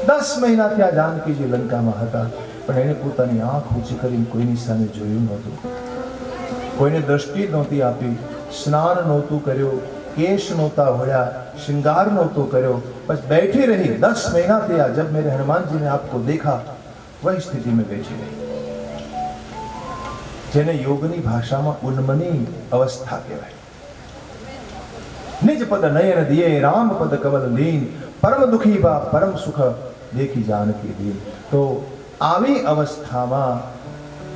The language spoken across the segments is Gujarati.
10 મહિના થયા જાનકીજી લંકામાં હતા, પણ એને પોતાની આંખ ઊંચી કરીને કોઈની સામે જોયું નહોતું, કોઈને દ્રષ્ટિ નહોતી આપી, સ્નાન નહોતું કર્યું, केश नोता होया, श्रृंगार नोतो करो, बस बैठी रही। 10 महीना थया। जब मेरे हनुमान जी ने आपको देखा वही स्थिति में बैठी रही, जेने योगनी भाषा में उन्मनी अवस्था कहवाय। निज पद नयन दिए राम पद कमल लीन, परम दुखी बा परम सुख देखी जानकी दीन। तो आवी अवस्थाમાં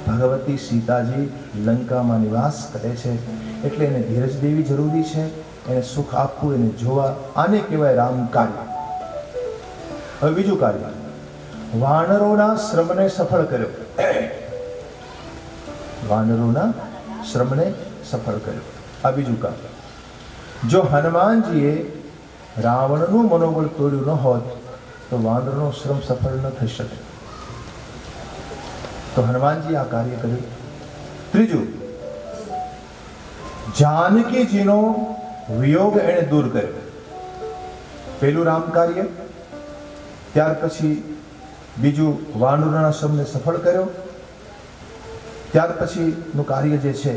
ભગવતી સીતાજી લંકામાં નિવાસ કરે છે, એટલે એને ધીરજ દેવી જરૂરી છે, એને સુખ આપવું, એને જોવા, આને કહેવાય રામ કાર્ય। હવે બીજું કાર્ય, વાનરોના શ્રમને સફળ કર્યો, વાનરોના શ્રમને સફળ કર્યો, આ બીજું કામ। જો હનુમાનજીએ રાવણનું મનોબળ તોડ્યું ન હોત તો વાનરનો શ્રમ સફળ ન થઈ શકે, તો હનુમાનજી આ કાર્ય કર્યું। ત્રીજું, જાનકીજીનો વિયોગ એણે દૂર કર્યો। પહેલું રામ કાર્ય, ત્યાર પછી બીજું વાનરોના શ્રમને સફળ કર્યો, ત્યાર પછીનું કાર્ય જે છે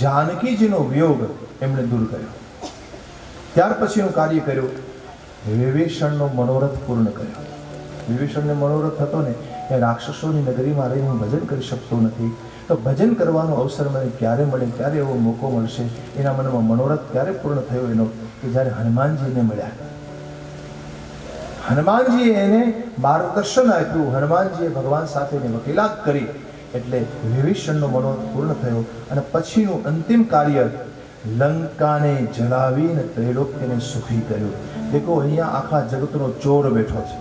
જાનકીજીનો વિયોગ એમણે દૂર કર્યો, ત્યાર પછીનું કાર્ય કર્યું વિભીષણનો મનોરથ પૂર્ણ કર્યો। વિભીષણને મનોરથ હતો ને એ રાક્ષસોની નગરીમાં રહીને હું ભજન કરી શકતો નથી, તો ભજન કરવાનો અવસર મને ક્યારે મળે, ક્યારે એવો મોકો મળશે, એના મનમાં મનોરથ ક્યારે પૂર્ણ થયો એનો, કે જ્યારે હનુમાનજીને મળ્યા, હનુમાનજીએ એને માર્ગદર્શન આપ્યું, હનુમાનજીએ ભગવાન સાથેની વકીલાત કરી, એટલે વિભીષણનો મનોરથ પૂર્ણ થયો। અને પછીનું અંતિમ કાર્ય, લંકાને જલાવીને ત્રૈલોક્યને સુખી કર્યું। દેખો, અહીંયા આખા જગતનો ચોર બેઠો છે,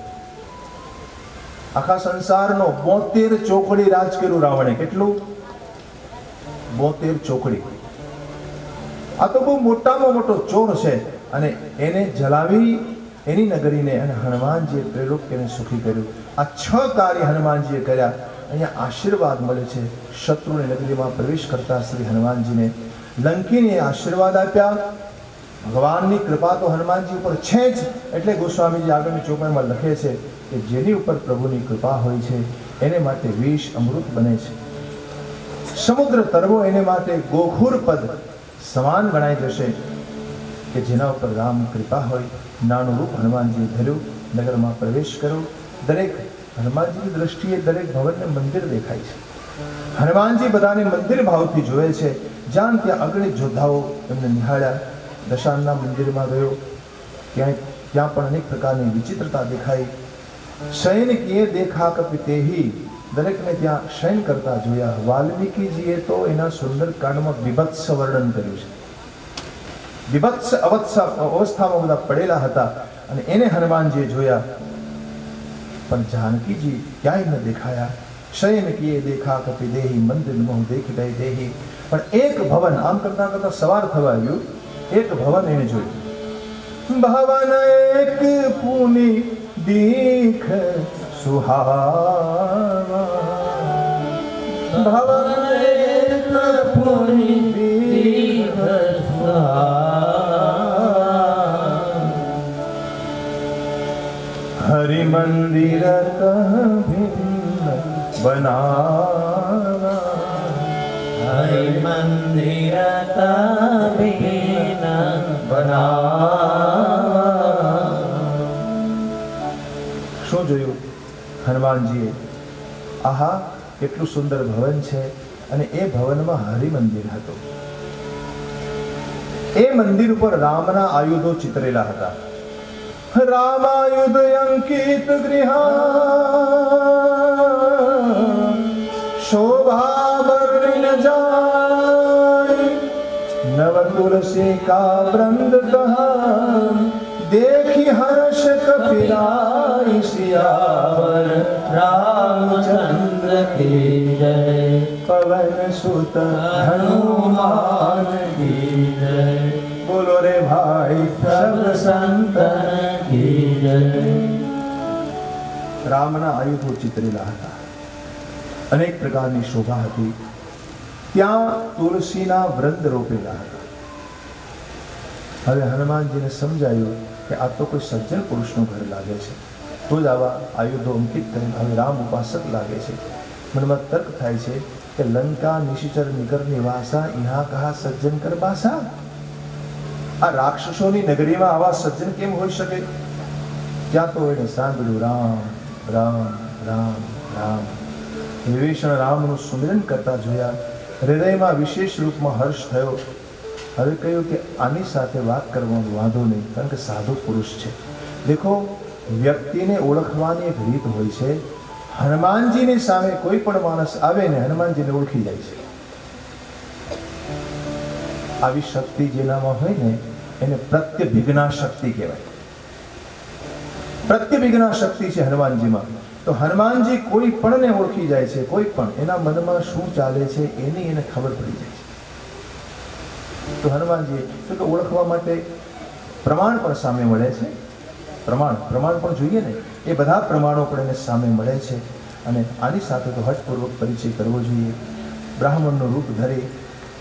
આખા સંસારનો 72 ચોકડી રાજ કર્યું રાવણે। કેટલું? 72 ચોકડી। આ તો બહુ મોટામાં મોટો ચોર છે, અને એને જલાવી એની નગરીને, અને હનુમાનજીએ ત્રૈલોક્યને સુખી કર્યું। આ 6 કાર્ય હનુમાનજીએ કર્યા। અહીંયા આશીર્વાદ મળે છે શત્રુની નગરીમાં પ્રવેશ કરતા શ્રી હનુમાનજીને લંકીને આશીર્વાદ આપ્યા। ભગવાનની કૃપા તો હનુમાનજી ઉપર છે જ, એટલે ગોસ્વામીજી આગળની ચોપાઈમાં લખે છે કે જેની ઉપર પ્રભુની કૃપા હોય છે એને માટે વિષ અમૃત બને છે, સમુદ્ર તરવો એને માટે ગોખુર પદ સમાન ગણાઈ જશે, કે જેના ઉપર રામ કૃપા હોય। નાનું રૂપ હનુમાનજીએ ધર્યું, નગરમાં પ્રવેશ કર્યો। દરેક હનુમાનજીની દ્રષ્ટિએ દરેક ભવનને મંદિર દેખાય છે, હનુમાનજી બધાને મંદિર ભાવથી જોવે છે। જ્યાં ત્યાં અગણિત યોદ્ધાઓ એમને નિહાળ્યા। દશાનના મંદિરમાં ગયો, ત્યાં પણ અનેક પ્રકારની વિચિત્રતા દેખાઈ। શયન કિએ દેખા કપિતેહી, દરેકને ત્યાં શયન કરતા જોયા। વાલ્મીકીજીએ તો એના સુંદર કાંડમાં બીભત્સ વર્ણન કર્યું છે, બીભત્સ અવસ્થામાં બધા પડેલા હતા, અને એને હનુમાનજીએ જોયા, પણ જાનકીજી ક્યાંય ન દેખાયા। શયન કિએ દેખા કપિતેહી, મંદિર મોહ દેખ ગઈ દેહી। પણ એક ભવન, આમ કરતા કરતા સવાર થવા આવ્યું, એક ભવન એને જોયું। ભવન એક પુની દીખ સુહાવા, ભવન એક પુની દીખ સુહાવા, હરિ મંદિર ભિન્ન બનાવા, હરિ મંદિર ભિન્ન બનાવા। શું જોયું હનુમાનજીએ? આહા, કેટલું સુંદર ભવન છે, અને એ ભવનમાં હરિ મંદિર હતું। એ મંદિર ઉપર રામના આયુધો ચિતરેલા હતા। રામાયુધ અંકિત ગૃહા, શોભા વર્ણિન જાય, નવ તુલસી કા વૃંદ કહા, देखी हर्ष कपिराई, सियावर रामचंद्र की जय, पवन सुत हनुमान की जय, बोलो रे भाई सब संतन की जय। રામના આયુધો ચિતરેલા હતા, અનેક પ્રકારની શોભા હતી, ત્યાં તુલસીના વૃંદ રોપેલા હતા। હવે હનુમાનજીને સમજાયું કે આ તો કોઈ સજ્જન પુરુષનું ઘર લાગે છે, તો જ આવા આયુધો અંકિત કરીને હવે રામ ઉપાસક લાગે છે. મનમાં તર્ક થાય છે કે લંકા નિશિચર નિકર નિવાસા ઇહા કહા સજ્જન કર બાસા. આ રાક્ષસોની નગરીમાં આવા સજ્જન કેમ હોઈ શકે? ત્યાં તો એને સાંભળ્યું રામ રામ રામ રામ. વિભીષણ રામનું સુમિરન કરતા જોયા, હૃદયમાં વિશેષ રૂપમાં હર્ષ થયો. હવે કહ્યું કે આની સાથે વાત કરવાનો વાંધો નહીં, કારણ કે સાધુ પુરુષ છે. દેખો, વ્યક્તિને ઓળખવાની એક રીત હોય છે. હનુમાનજીની સામે કોઈ પણ માણસ આવે ને હનુમાનજીને ઓળખી જાય છે. આવી શક્તિ જેનામાં હોય ને એને પ્રત્યભિજ્ઞા શક્તિ કહેવાય. પ્રત્યભિજ્ઞા શક્તિ છે હનુમાનજીમાં. તો હનુમાનજી કોઈ પણને ઓળખી જાય છે. કોઈ પણ એના મનમાં શું ચાલે છે એની એને ખબર પડી જાય છે. તો હનુમાનજી શું કે ઓળખવા માટે પ્રમાણ પણ સામે મળે છે. પ્રમાણ પણ જોઈએ ને, એ બધા પ્રમાણો પણ એને સામે મળે છે. અને આની સાથે તો હઠપૂર્વક પરિચય કરવો જોઈએ. બ્રાહ્મણનું રૂપ ધરે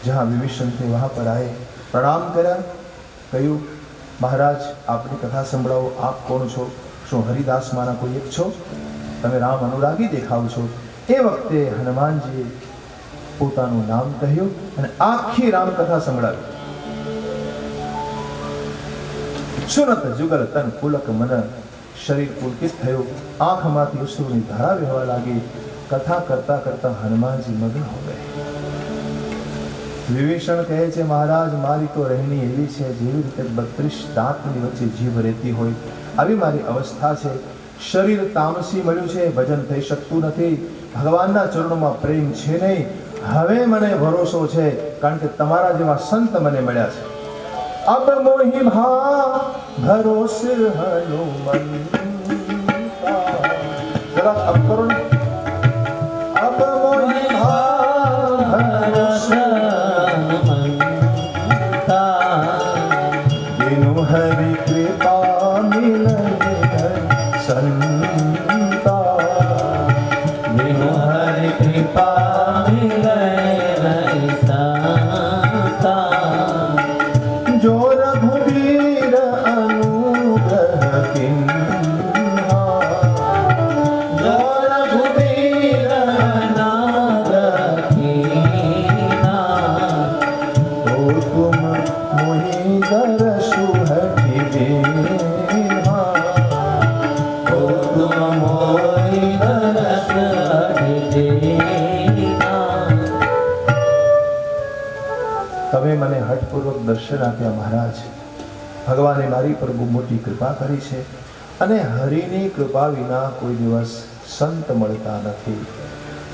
જहाँ વિભીષણ थे वहाँ पर आए, પ્રણામ કર્યા. કહ્યું, મહારાજ આપની કથા સંભળાવો. આપ કોણ છો? શું હરિદાસમાંના કોઈ એક છો? તમે રામ અનુરાગી દેખાવ છો. એ વખતે હનુમાનજીએ પોતાનું નામ કહ્યું અને આખી રામકથા સંભળાવી. સુનત જુગલ તન પુલક મન, શરીર પુલકિત થયું, આંખમાંથી અશ્રુની ધારા વહેવા લાગી. કથા કરતા કરતા હનુમાનજી મગ્ન હો ગए. વિભીષણ કહે છે, મહારાજ મારી તો રહેણી એવી છે જેવી રીતે 32 દાંતની વચ્ચે જીભ રહેતી હોય આવી મારી અવસ્થા છે. શરીર તામસી મળ્યું છે, ભજન થઈ શકતું નથી, ભગવાનના ચરણોમાં પ્રેમ છે નહીં. હવે મને ભરોસો છે, કારણ કે તમારા જેવા સંત મને મળ્યા છે. અબ મોહી ભા ભરોસે હનુમંતા. જરા અબ કરો ને. અબ મોહી ભા ભરોસે हरि कृपा मिले संता, बिनु हरि कृपा मिले संता. जो रघुवीर अनुग्रह किन्हा, जो रघुवीर अनुग्रह किन्हा, तो तुम मोहि दरसु તમે મને હઠપૂર્વક દર્શન આપ્યા મહારાજ. ભગવાને મારી પર બહુ મોટી કૃપા કરી છે અને હરિની કૃપા વિના કોઈ દિવસ સંત મળતા નથી.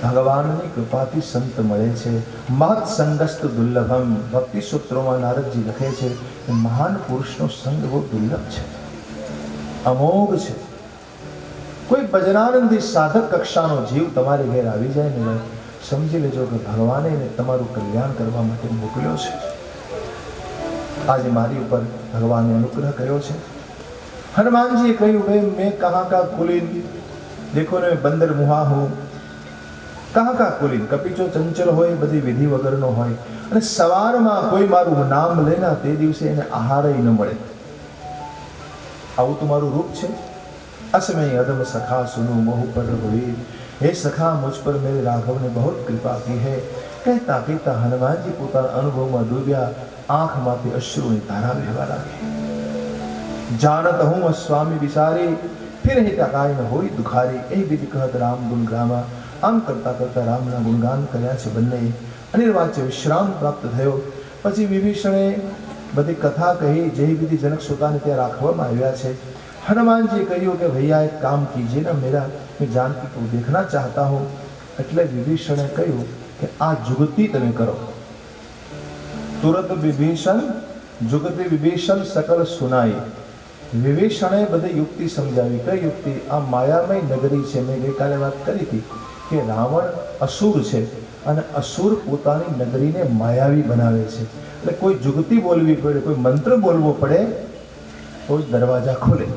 ભગવાનની કૃપાથી સંત મળે છે. મહત સંગસ્ત દુર્લભમ. ભક્તિ સૂત્રોમાં નારદજી લખે છે કે મહાન પુરુષનો સંગ બહુ દુર્લભ છે, અમોઘ છે. કોઈ ભજનાનંદી સાધક કક્ષાનો જીવ તમારે ઘેર આવી જાય ને સમજી લેજો કે ભગવાને એને તમારું કલ્યાણ કરવા માટે મોકલ્યો છે. આજે મારી ઉપર ભગવાને અનુગ્રહ કર્યો છે. હનુમાનજીએ કહ્યું, ભાઈ મેં કહા કા કુલીન, દેખો ને બંદર મુહા હું. કહા કા કુલીન, કપીચો ચંચલ હોય, બધી વિધિ વગરનો હોય અને સવારમાં કોઈ મારું નામ લેના તે દિવસે એને આહારય ન મળે. આવું તો મારું રૂપ છે. असमय अदम सखा सुनो मोह पर रघुवीर, हे सखा मुझ पर मेरे राघव ने बहुत कृपा की है. कहता कहता हनुमानजी પોતાના અનુભવમાં ડૂબ્યા. આંખમાંથી અશ્રુની ધારા વહેવા લાગી. જાણત હું સ્વામી વિચારી, ફિર હી તકાય ન હોય દુખારી. એ વિધિ કહત રામ ગુણ ગ્રામા. આમ કરતા કરતા રામના ગુણગાન કર્યા છે બંને. અનિર્વાચ્ય વિશ્રામ પ્રાપ્ત થયો. પછી વિભીષણે બધી કથા કહી, જે વિધિ જનક સુતાને ત્યાં રાખવામાં આવ્યા છે. हनुमान जी કહ્યું કે ભૈયા એક કામ કીजिए ना, मेरा मैं जानकी को देखना चाहता हूँ. એટલે વિભીષણે કહ્યું કે આ જુગતી તમે કરો. તુરત વિભીષણ જુગતી વિભીષણ સકલ સુનાઈ. વિભીષણે બધી યુક્તિ સમજાવી. કઈ યુક્તિ? આ માયામય નગરી છે. મેં ગઈકાલે વાત કરી હતી કે રાવણ અસુર છે અને અસુર પોતાની નગરીને માયાવી બનાવે છે. એટલે કોઈ જુગતી બોલવી પડે, કોઈ મંત્ર બોલવો પડે તો જ દરવાજા ખોલે.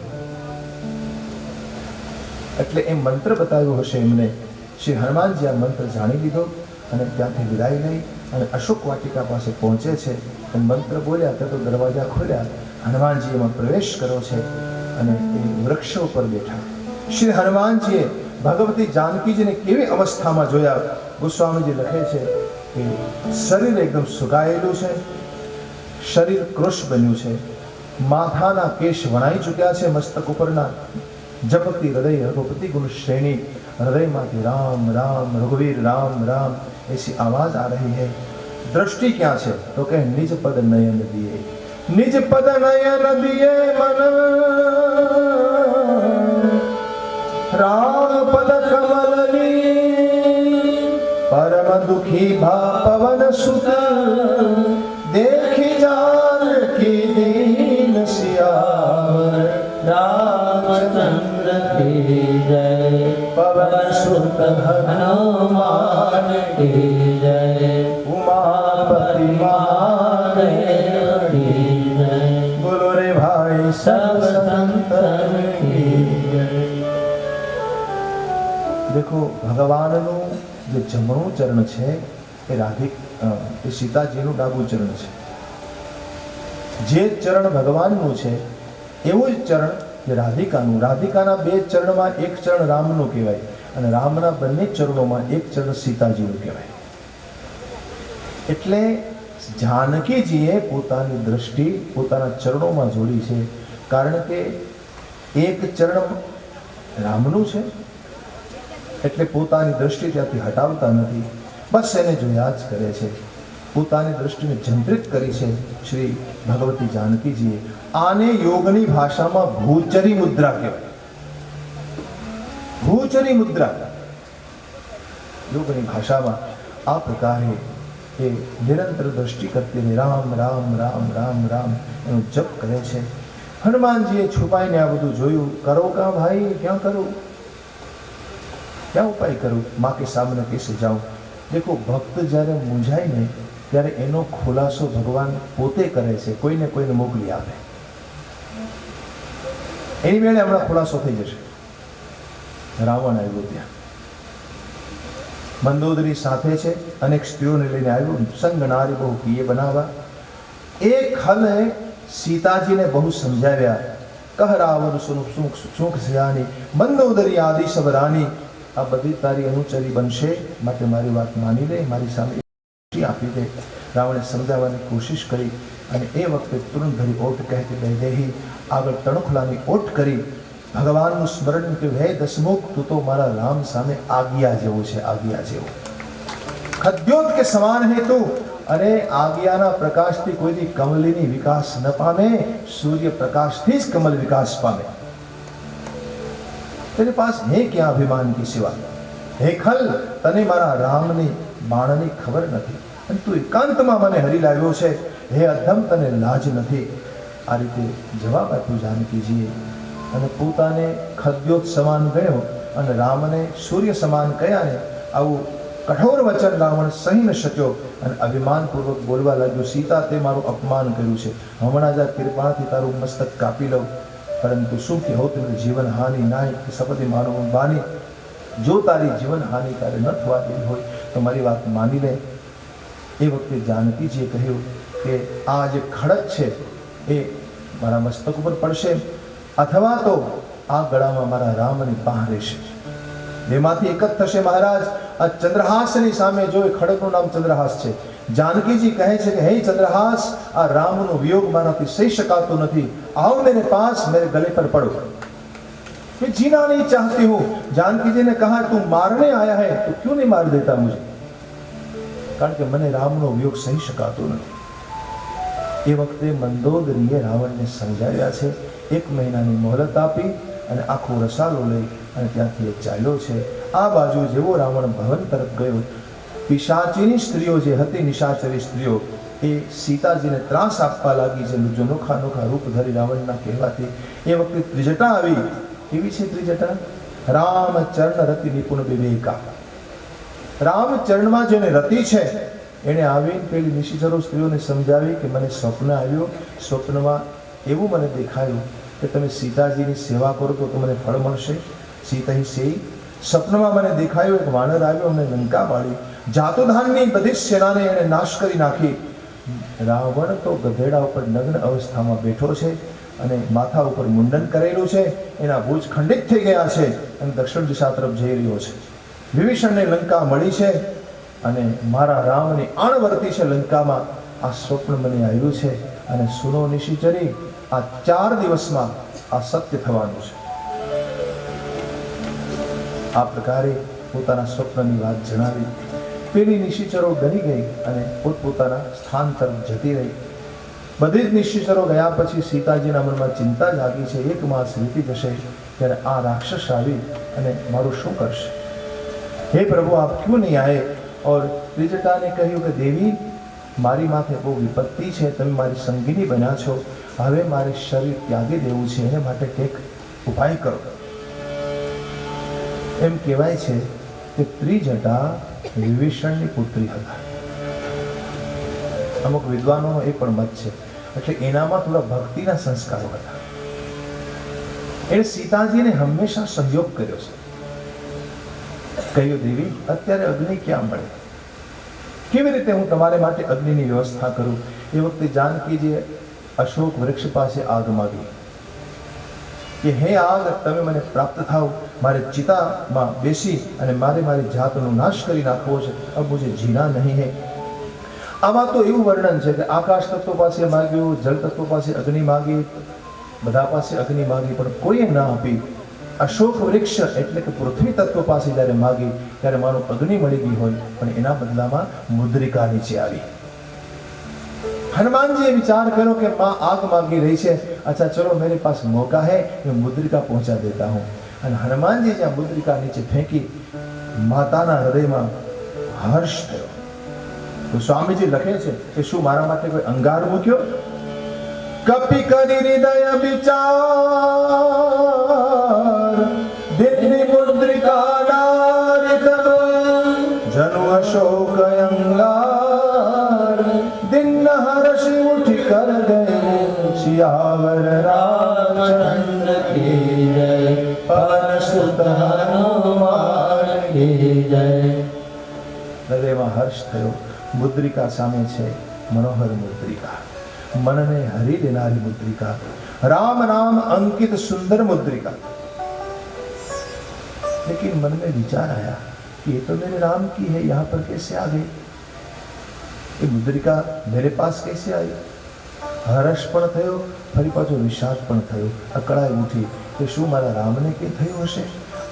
એટલે એ મંત્ર બતાવ્યો હશે એમને. શ્રી હનુમાનજી આ મંત્ર જાણી લીધો અને ત્યાંથી વિદાય લઈ અને અશોક વાટિકા પાસે પહોંચે છે. મંત્ર બોલ્યા તો દરવાજા ખોલ્યા. હનુમાનજી એમાં પ્રવેશ કર્યો છે અને એ વૃક્ષ ઉપર બેઠા. શ્રી હનુમાનજીએ ભગવતી જાનકીજીને કેવી અવસ્થામાં જોયા? ગોસ્વામીજી લખે છે કે શરીર એકદમ સુકાયેલું છે, શરીર કૃશ બન્યું છે, માથાના કેશ વણાઈ ચૂક્યા છે, મસ્તક ઉપરના જપતી હૃદય રઘુપતિ ગુણ શ્રેણી, હૃદયમાંથી રામ રામ રઘુવીર રામ રામ ऐसी आवाज आ रही है। दृष्टि क्या है? तो कहे निज पद नयन दिए, निज पद नयन दिए मन राम पद कमलनी, परम दुखी भा पवन सुत देखी जान की दीन सियावर, रामचंद्र की जय, पवन सुत हनुमान की जय, उमापति महादेव की जय, बोलो रे भाई सब संतन की जय। देखो भगवानનું જે જમણું ચરણ છે એ એ સીતાજીનું ડાબું ચરણ છે। જે ચરણ ભગવાનનું છે એવું જ ચરણ જે રાધિકાનું, રાધિકાના બે ચરણમાં એક ચરણ રામનું કહેવાય અને રામના બંને ચરણોમાં એક ચરણ સીતાજીનું કહેવાય। એટલે જાનકીજીએ પોતાની દ્રષ્ટિ પોતાના ચરણોમાં જોડી છે, કારણ કે એક ચરણ રામનું છે એટલે પોતાની દ્રષ્ટિ ત્યાંથી હટાવતા નથી, બસ એને જોયા જ કરે છે। પોતાની દ્રષ્ટિને જંત્રિત કરી છે શ્રી ભગવતી જાનકીજીએ। આને યોગની ભાષામાં ભૂચરી મુદ્રા કહેવાય। ભૂચરી મુદ્રા યોગની ભાષામાં આ પ્રકારે એ નિરંતર દ્રષ્ટિ કરતી રહે, રામ રામ રામ રામ રામ એનો જપ કરે છે। હનુમાનજીએ છુપાઈને આ બધું જોયું। કરો કા ભાઈ, ક્યાં કરું, क्या उपाय करूं, माँ के सामने कैसे जाऊं? देखो भक्त જ્યારે મૂંઝાય ને ત્યારે એનો ખુલાસો ભગવાન પોતે કરે છે, કોઈને કોઈને મોકલી આપે। એની વેળે હમણાં ખુલાસો થઈ જશે। રાવણ આવ્યો ત્યાં, મંદોદરી સાથે છે, અનેક સ્ત્રીઓને લઈને આવ્યો, સંગ નારી બહુ કિયે બનાવા। એક ખલે સીતાજીને બહુ સમજાવ્યા। કહ રાવણ સુખ સયાની, મંદોદરી આદિ સબ રાની, આ બધી તારી અનુચરી બનશે, માટે મારી વાત માની લે, મારી સામે આપી દે। રાવણે સમજાવવાની કોશિશ કરી અને એ વખતે તુરંત ધરી ઓટ કહેતી વૈદેહી આગળ તણખલાની ઓટ કરી ભગવાનનું સ્મરણ કે હે દસમુખ, તું તો મારા રામ સામે આજ્ઞા જેવો છે, આજ્ઞા જેવો, ખદ્યોત કે સમાન હે તું। અને આજ્ઞાના પ્રકાશથી કોઈની કમલીની વિકાસ ન પામે, સૂર્ય પ્રકાશથી જ કમલ વિકાસ પામે। तेरे पास है क्या अभिमान की सिवा? हे खल, तने मारा रामनी बाणनी खबर નથી અને તું એકાંતમાં મને હરી લાવ્યો છે। હે અધમ, તને લાજ નથી? આ રીતે જવાબ આપ્યો જાનકીજીએ અને પોતાને ખદ્યોત સમાન ગણ્યો અને રામને સૂર્ય સમાન કહ્યા ને આવું કઠોર વચન રાવણ સહી ન શક્યો અને અભિમાનપૂર્વક બોલવા લાગ્યો, સીતા તે મારું અપમાન કર્યું છે, હમણાં જ કૃપાથી તારું મસ્તક કાપી લઉં, परंतु શું કે હો તેની જીવન હાનિ નાય કે સપતિ માનો બાની, જો તારી જીવન હાનિ તારે ન થવા દેવી હોય તો મારી વાત માની લે। એ વખતે જાનકીજીએ કહ્યું કે આ જે ખડક છે એ મારા મસ્તક ઉપર પડશે અથવા તો આ ગળામાં મારા રામની બાહ રહેશે, બેમાંથી એક જ થશે મહારાજ। આ ચંદ્રહાસની સામે જો એ ખડકનું નામ ચંદ્રહાસ છે। जानकी जी कहे छे कि हे चंद्रहास, आ राम नो वियोग माराथी सही शकातो नहीं, आओ मेरे पास, मेरे गले पर पड़ो, मैं जीना नहीं चाहती हूँ। जानकी जी ने कहा तू मारने आया है तो क्यों नहीं मार देता मुझे, कारण के मने राम नो वियोग सही शकातो नहीं। ए वखते मंदोदरीए रावण ने समझाव्या छे, 1 महीनानी मोहलत आपी અને આખો રસાલો લઈ અને ત્યાંથી એ ચાલ્યો છે। આ બાજુ જેવો રાવણ ભવન તરફ ગયો, પિશાચીની સ્ત્રીઓ જે હતી, નિશાચરી સ્ત્રીઓ, એ સીતાજીને ત્રાસ આપવા લાગી છે, જો નોખા નોખા રૂપ ધરી રાવણના કહેવાથી। એ વખતે ત્રિજટા આવી। કેવી છે ત્રિજટા? રામ ચરણ રતિ નિપુણ વિવેકા। રામ ચરણમાં જેને રતિ છે એણે આવીને પેલી નિશિચરો સ્ત્રીઓને સમજાવી કે મને સ્વપ્ન આવ્યો, સ્વપ્નમાં એવું મને દેખાયું કે તમે સીતાજીની સેવા કરો તો તમને ફળ મળશે। સીતા હી સેઈ, સ્વપ્નમાં મને દેખાયું એક વાનર આવ્યો, અમને લંકા વાળી, જાતોધાનની બધી સેનાને એને નાશ કરી નાખી। રાવણ તો ગધેડા ઉપર નગ્ન અવસ્થામાં બેઠો છે અને માથા ઉપર મુંડન કરેલું છે, એના ભુજ ખંડિત થઈ ગયા છે અને દક્ષિણ દિશા તરફ જઈ રહ્યો છે. વિભીષણને લંકા મળી છે અને મારા રામની અણવર્તી છે લંકામાં. આ સ્વપ્ન મને આવ્યું છે અને સુનો નિશિચરી, આ 4 દિવસમાં આ સત્ય થવાનું છે. આ પ્રકારે પોતાના સ્વપ્નની વાત જણાવી. પેલી નિશિચરો ડરી ગઈ અને પોતપોતાના સ્થાન તરફ જતી રહી. બધી જ નિશિચરો ગયા પછી સીતાજીના મનમાં ચિંતા જાગી છે. 1 માસ વીતી જશે ત્યારે આ રાક્ષસ આવી અને મારું શું કરશે? હે પ્રભુ, આપ ક્यों નહીં આए? और ત્રિજટાને કહ્યું કે દેવી, મારી માથે બહુ વિપત્તિ છે, તમે મારી સંગીની બન્યા છો, હવે મારે શરીર ત્યાગી દેવું છે, એને માટે કંઈક ઉપાય કરો. એમ કહેવાય છે કે ત્રિજટા વિભીષણની પુત્રી હતા. અમુક વિદ્વાનોનો એ પણ મત છે. એટલે એનામાં થોડા ભક્તિના સંસ્કારો હતા. એને સીતાજીને હંમેશા સહયોગ કર્યો છે. કહ્યું, દેવી, અત્યારે અગ્નિ ક્યાં મળે? કેવી રીતે હું તમારે માટે અગ્નિની વ્યવસ્થા કરું? એ વખતે જાનકીજીએ અશોક વૃક્ષ પાસે આગ માગી કે હે આગ, તમે મને પ્રાપ્ત થાવ, મારે ચિતામાં બેસી અને મારી જાતનો નાશ કરી નાખવો છે. અબ મુझे જીના નહીં હે. આમાં તો એવું વર્ણન છે કે આકાશ તત્વ પાસે માગ્યું, જળ તત્વ પાસે અગ્નિ માગી, બધા પાસે અગ્નિ માગી, પણ કોઈએ ના આપી. અશોક વૃક્ષ એટલે કે પૃથ્વી તત્વ પાસે જ્યારે માગી ત્યારે માનો અગ્નિ મળી ગઈ હોય, પણ એના બદલામાં મુદ્રિકા નીચે આવી. हनुमानजी विचार करो कि माँ आग मांगी रही है, अच्छा चलो मेरे पास मौका है, मैं मुद्रिका पहुंचा देता हूँ. અને હનુમાનજી જ્યાં મુદ્રિકા નીચે ફેંકી, માતાના હૃદયમાં હર્ષ થયો. તો સ્વામીજી લખે છે કે શું મારા માટે કોઈ અંગાર મૂક્યો? કપી કરી હૃદય વિચાર, દિવ્ય મુદ્રિકા ડારિત જનુ અશોક અંગાર, દિન હર્ષ ઉઠ કર ગયે સિયાવર રામચંદ્ર કી જય, પવન સુત હનુમાન કી જય. હૃદયમાં હર્ષ થયો. મુદ્રિકા સામે છે મનોહર મુદ્રિકા, મનને હરી દેનારી મુદ્રિકા, राम नाम अंकित सुंदर मुद्रिका. लेकिन मन में विचार आया कि ये तो मेरे राम की है, यहाँ पर कैसे आ गई? ये मुद्रिका मेरे पास कैसे आई? हर्ष पण थयो, फरी पाछो विषाद पण थयो. अकड़ाई उठी કે શું મારા રામને કે થયું હશે?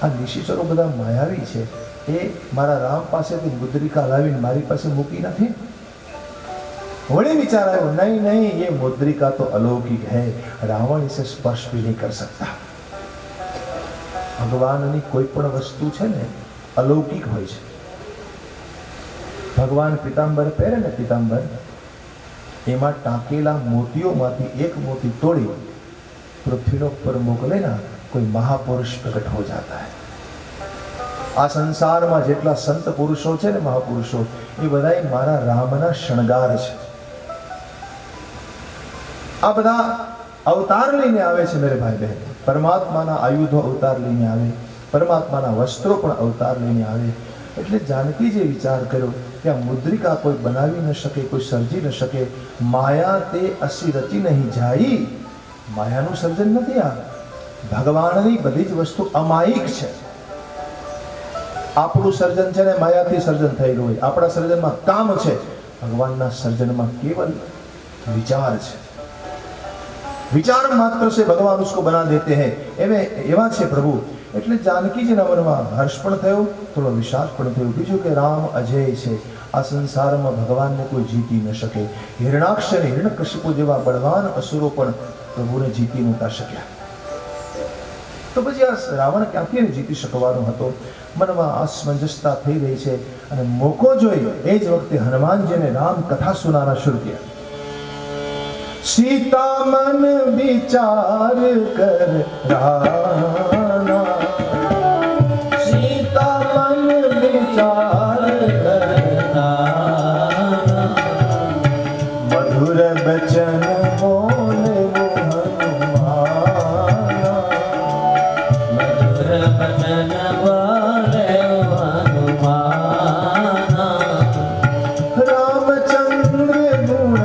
આ નિશિચરો બધા માયાવી છે, એ મારા રામ પાસેથી મુદ્રિકા લાવીને મારી પાસે મૂકી નથી. वही विचार आयो, नहीं नहीं, ये मुद्रिका तो अलौकिक है, रावण इसे स्पर्श भी नहीं कर सकता. ભગવાનની કોઈ પણ વસ્તુ છે ને અલૌકિક હોય છે. ભગવાન પિતાંબર પહેરે ને, પિતાંબર એમાં ટાંકેલા મોતીઓમાંથી એક મોતી તોડી પૃથ્વીનો પર મોકલે ના, કોઈ મહાપુરુષ પ્રकट हो जाता है. આ સંસારમાં જેટલા સંત પુરુષો છે ને, મહાપુરુષો, એ બધા મારા રામના શણગાર છે. આ બધા અવતાર લઈને આવે છે મેરે ભાઈ બહેન. પરમાત્માના આયુધો અવતાર લઈને આવે, પરમાત્માના વસ્ત્રો પણ અવતાર લઈને આવે. એટલે જાનકીજીએ વિચાર કર્યો કે આ મુદ્રિકા કોઈ બનાવી ન શકે, કોઈ સર્જી ન શકે. માયા તે અસી રચી નહીં જાય. માયાનું સર્જન નથી આ. ભગવાનની બધી જ વસ્તુ અમાયિક છે. આપણું સર્જન છે ને માયાથી સર્જન થઈ ગયું હોય. આપણા સર્જનમાં કામ છે, ભગવાનના સર્જનમાં કેવલ વિચાર છે. विचार मात्र से भगवान उसको बना देते हैं. एवा छे प्रभु. એટલે જાનકીજીના મનમાં હર્ષ પણ થયો, થોડો વિષાદ પણ થયો. બીજું કે રામ અજય છે, આ સંસારમાં ભગવાનને કોઈ જીતી ન શકે. હિરણાક્ષ અને હિરણ્યકશિપુ જેવા બળવાન અસુરો પણ પ્રભુને જીતી નહોતા શક્યા. તો પછી આ રાવણ ક્યાંથી જીતી શકવાનો હતો? મનમાં અસમંજસતા થઈ રહી છે. અને મોકો જોઈ એ જ વખતે હનુમાનજીને રામ કથા સુનાના શરૂ કર્યા. सीता मन विचार कर राना, सीता मन विचार कर राना, मधुर बचन बोले वो हनुमाना, मधुर बचन बोले वो हनुमाना, रामचंद्र गुण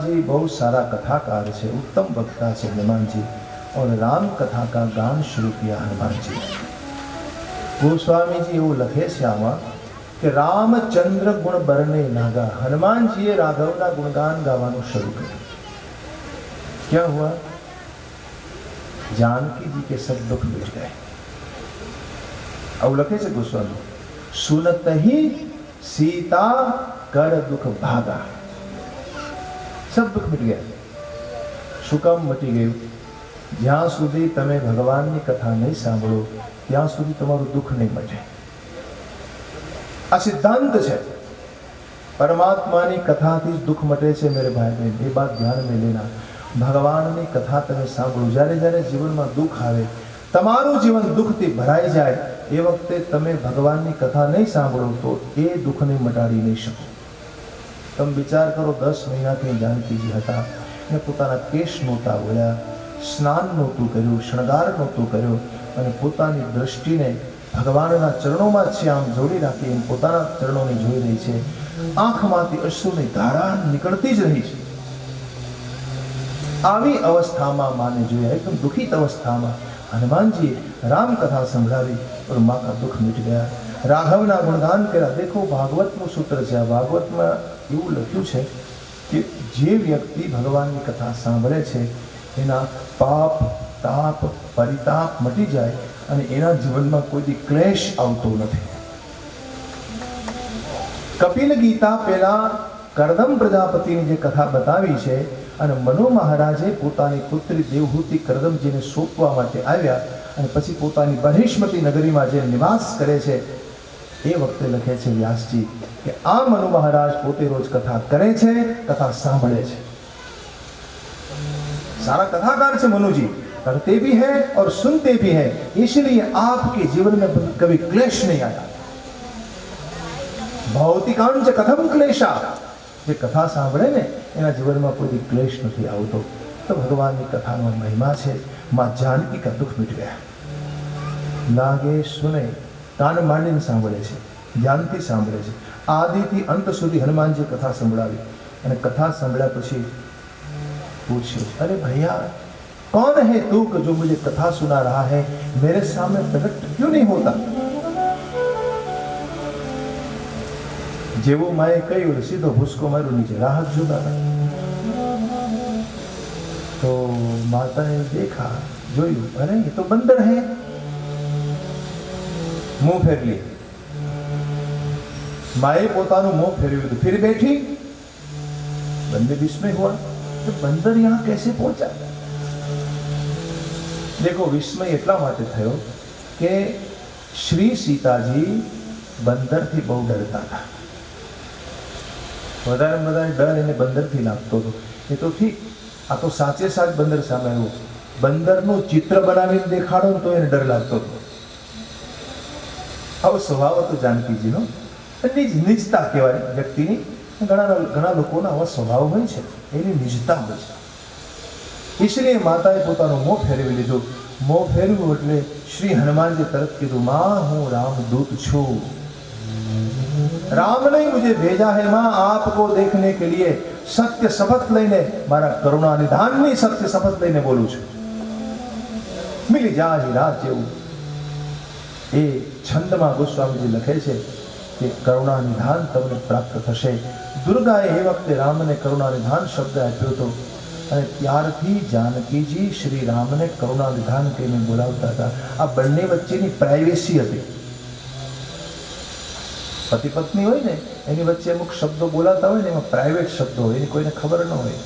जी बहुत सारा कथाकार है, उत्तम वक्ता है हनुमान जी, और राम कथा का गान शुरू किया हनुमान जी। गोस्वामी जी वो लखे श्यामा कि रामचंद्र गुण बरने लागा, हनुमान जी राघव ना गुणगान गावानो शुरू कर। क्या हुआ? जानकी जी के सब दुख मिट गए। अब लखे से गोस्वामी, सुनत ही सीता कर दुख भागा, सब दुख मिट गया। शुकम मटी गયું? જ્યાં સુધી તમે ભગવાનની કથા નહીં સાંભળો ત્યાં સુધી તમારું દુઃખ નહીં મટે। આ સિદ્ધાંત છે, પરમાત્માની કથાથી જ દુઃખ મટે છે मेरे भाई बहन। એ વાત ધ્યાન में लेना। ભગવાનની કથા તમે સાંભળો, જ્યારે જ્યારે જીવનમાં દુઃખ આવે, તમારું જીવન દુઃખથી ભરાઈ જાય, એ વખતે તમે ભગવાનની કથા નહીં સાંભળો તો એ દુઃખને મટાડી નહીં શકો। તમે વિચાર કરો, 10 મહિનાથી જાનકીજી હતા ને પોતાના કેશ નહોતા બોલ્યા, સ્નાન નહોતું કર્યું, શણગાર નહોતું કર્યો, અને પોતાની દ્રષ્ટિને ભગવાનના ચરણોમાં છે આમ જોડી રાખી પોતાના ચરણોને જોઈ રહી છે। આંખમાંથી અશ્રુની ધારા નીકળતી જ રહી છે। આવી અવસ્થામાં માને જોયા, એકદમ દુઃખિત અવસ્થામાં હનુમાનજી રામ કથા સંભળાવી और माँ का दुख मिट गया। राघवना गुणगान કર્યા। देखो ભાગવતનું સૂત્ર છે, આ ભાગવતમાં એવું લખ્યું છે કે જે વ્યક્તિ ભગવાનની કથા સાંભળે છે એના પાપ તાપ પરિતાપ મટી જાય અને એના જીવનમાં કોઈ ક્લેશ આવતો નથી। કપિલ ગીતા પહેલા કરદમ પ્રજાપતિની જે કથા બતાવી છે, અને મનુ મહારાજે પોતાની પુત્રી દેવહૂતિ કરદમજીને સોંપવા માટે આવ્યા અને પછી પોતાની બહિષ્મતી નગરીમાં જે નિવાસ કરે છે, એ વખતે લખે છે વ્યાસજી કે આ મનુ મહારાજ પોતે રોજ કથા કરે છે, કથા સાંભળે છે। सारा कथाकार से मनु जी, करते भी हैं और सुनते भी हैं, इसलिए आपके जीवन में कभी क्लेश नहीं आया। भौतिकांच कथम क्लेशा, જે કથા સાંભળે ને એના જીવનમાં કોઈ ક્લેશ નથી આવતો। તો ભગવાનની કથાનો મહિમા છે। માં જાનકી કા દુઃખ મિટ ગયા। લાગે સુને, કાન માંડીને સાંભળે છે, ધ્યાનથી સાંભળે છે। આદિથી અંત સુધી હનુમાનજી કથા સંભળાવી, અને કથા સાંભળ્યા પછી पूछे, अरे भैया कौन है तू कि जो मुझे कथा सुना रहा है, मेरे सामने प्रकट क्यों नहीं होता? जेवो माए कही सीधो भूसको मारो नीचे राहत जुदा था। तो माता ने देखा, जोयू, अरे ये तो बंदर है। मुंह फेर लिए, माए पोतानु मुंह फेरव्યું, फिर बैठी। बंदे विस्मय हुआ, तो बंदर यहाँ कैसे पहुंचा? देखो विस्मय એટલા માટે થયો કે શ્રી સીતાજી બંદરથી બહુ ડરતા હતા। વધારે ડર એને બંદરથી લાગતો હતો। એ તો ઠીક, આ તો સાચે સાચ બંદર સામે આવ્યો। બંદરનું ચિત્ર બનાવીને દેખાડો તો એને ડર લાગતો હતો। આવો સ્વભાવ હતો જાનકીજીનો। નિજતા કહેવાય વ્યક્તિની। ઘણા લોકોના આવા સ્વભાવ હોય છે, એની નિજતા હોય છે। इसलिए माताए પોતાનું મોં ફેરવી લીધું। મોં ફેરવ્યું એટલે શ્રી હનુમાનજી તરત કીધું, माँ हूँ रामदूत छू, राम ने मुझे भेजा है माँ आपको देखने के लिए। सत्य शपथ लईने, मारा करुणा निधाननी सत्य शपथ लईने बोलूं छूं। मिली जाही रात जेवुं। ए छंदमां गोस्वामीजी लखे छे કે કરુણા નિધાન તમને પ્રાપ્ત થશે। દુર્ગાએ એ વખતે રામને કરુણા નિધાન શબ્દ આપ્યો હતો, અને ત્યારથી જાનકીજી શ્રી રામને કરુણા નિધાન કહીને બોલાવતા હતા। આ બંને વચ્ચેની પ્રાઇવેસી હતી। પતિ પત્ની હોય ને, એની વચ્ચે અમુક શબ્દો બોલાતા હોય ને, એમાં પ્રાઇવેટ શબ્દો હોય, એની કોઈને ખબર ન હોય।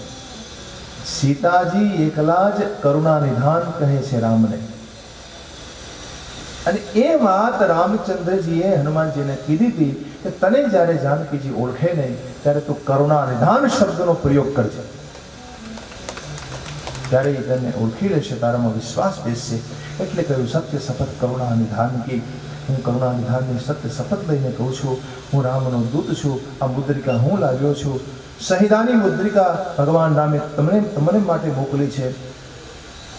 સીતાજી એકલા જ કરુણા નિધાન કહે છે રામને। અને એ વાત રામચંદ્રજીએ હનુમાનજીને કીધી હતી કે તને જ્યારે જાનકીજી ઓળખે નહીં ત્યારે તું કરુણા નિધાન શબ્દનો પ્રયોગ કરજે, ત્યારે એ તને ઓળખી લેશે, તારામાં વિશ્વાસ બેસશે। એટલે કહ્યું, સત્ય શપથ કરુણા નિધાન કી। હું કરુણા નિધાનની સત્ય શપથ લઈને કહું છું, હું રામનો દૂત છું। આ મુદ્રિકા હું લાવ્યો છું। સહિદાની મુદ્રિકા ભગવાન રામે તમને માટે મોકલી છે।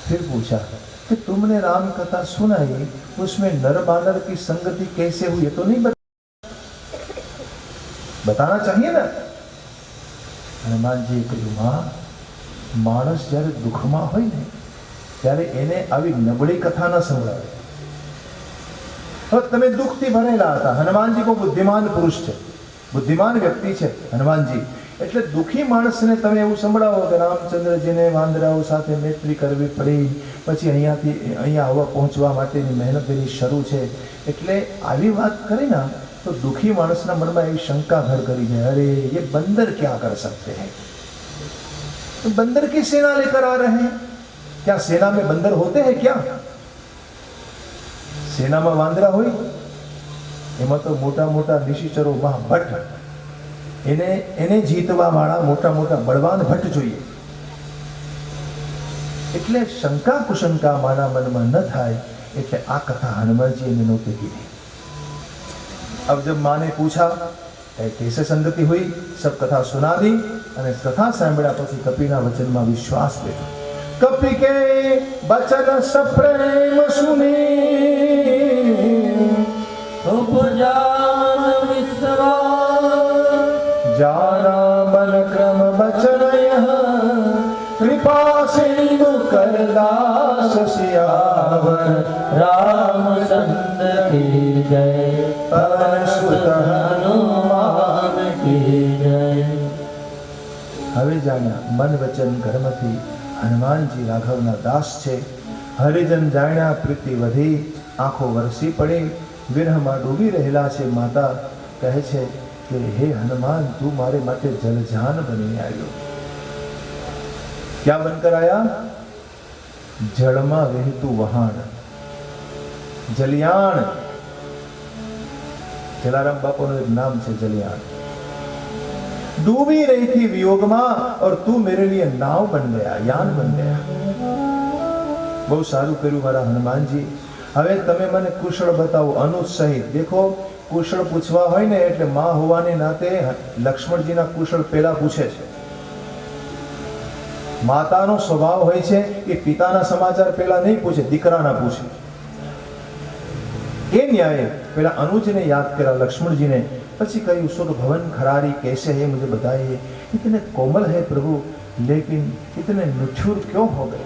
फिर पूछा कि तुमने राम कथा सुनाई, उसमें नर बानर की संगति कैसे हुई? ये तो नहीं बताना चाहिए ना। હનુમાનજીએ કહ્યું, માં, માણસ જ્યારે દુઃખમાં હોય ને ત્યારે એને આવી નબળી કથા ન સંભળાવે. હવે તમે દુઃખથી ભરેલા હતા. હનુમાનજી બહુ બુદ્ધિમાન પુરુષ છે, બુદ્ધિમાન વ્યક્તિ છે હનુમાનજી. એટલે દુઃખી માણસને તમે એવું સંભળાવો કે રામચંદ્રજીને વાંદરાઓ સાથે મૈત્રી કરવી પડી, પછી અહીંયા આવવા પહોંચવા માટેની મહેનત એની શરૂ છે. એટલે આવી વાત કરીને તો દુઃખી માણસના મનમાં એવી શંકા ઘર કરી જાય, અરે ये बंदर क्या कर सकते हैं, तो बंदर की सेना लेकर आ रहे हैं. क्या सेना में बंदर होते हैं क्या? સેનામાં વાંદરા હોય? એમાં તો મોટા મોટા નિશિચરો ભટ્ટ, એને જીતવા વાળા મોટા મોટા બળવાન ભટ્ટ જોઈએ. એટલે શંકા કુશંકા માના મનમાં ન થાય એટલે આ કથા હનુમાનજી એને નહોતી કીધી. अब जब माँ ने पूछा कैसे संगति हुई, सब कथा सुना दी અને કથા સાંભળ્યા પછી કપિના વચનમાં વિશ્વાસ બેઠો. कपि के बचन सप्रेम सुनी, उपजान विश्वास, जाना मन क्रम बचन यह, कृपा सिंधु करदास सियावर, रामचंद्र की जय, पवन सुत हनुमान की जय. હવે જાણ્યા મન વચન કર્મથી હનુમાનજી રાઘવના દાસ છે. હરિજન જાણ્યા પ્રીતિ વધી, આંખો વરસી પડી, વિરહમાં ડૂબી રહેલા છે. માતા કહે છે કે હે હનુમાન, તું મારે માટે જલજાન બનીને આવ્યો. ક્યાં બનકર આયા? જળમાં વહેતું વહાણ, જલિયાણ. જલારામ બાપુનું એક નામ છે જલિયાણ. डूबी रही थी वियोग में और तू मेरे लिए नाव बन गया, यान बन गया. બહુ સારું કર્યું મારા હનુમાનજી. હવે તમે મને કુશળ બતાવો અનુજ સહિત. દેખો, કુશળ પૂછવા હોય ને એટલે માં હોવાને નાતે લક્ષ્મણજીના કુશળ પહેલા પૂછે છે. માતાનો સ્વભાવ હોય છે કે પિતાના સમાચાર પહેલા નહીં પૂછે, દીકરાના પૂછે. એ ન્યાય પેલા અનુજને યાદ કર્યા, લક્ષ્મણજીને. પછી કહ્યું, सुख भवन खरारी कैसे है मुझे बताइए. इतने कोमल है प्रभु, लेकिन इतने निठुर क्यों हो गए?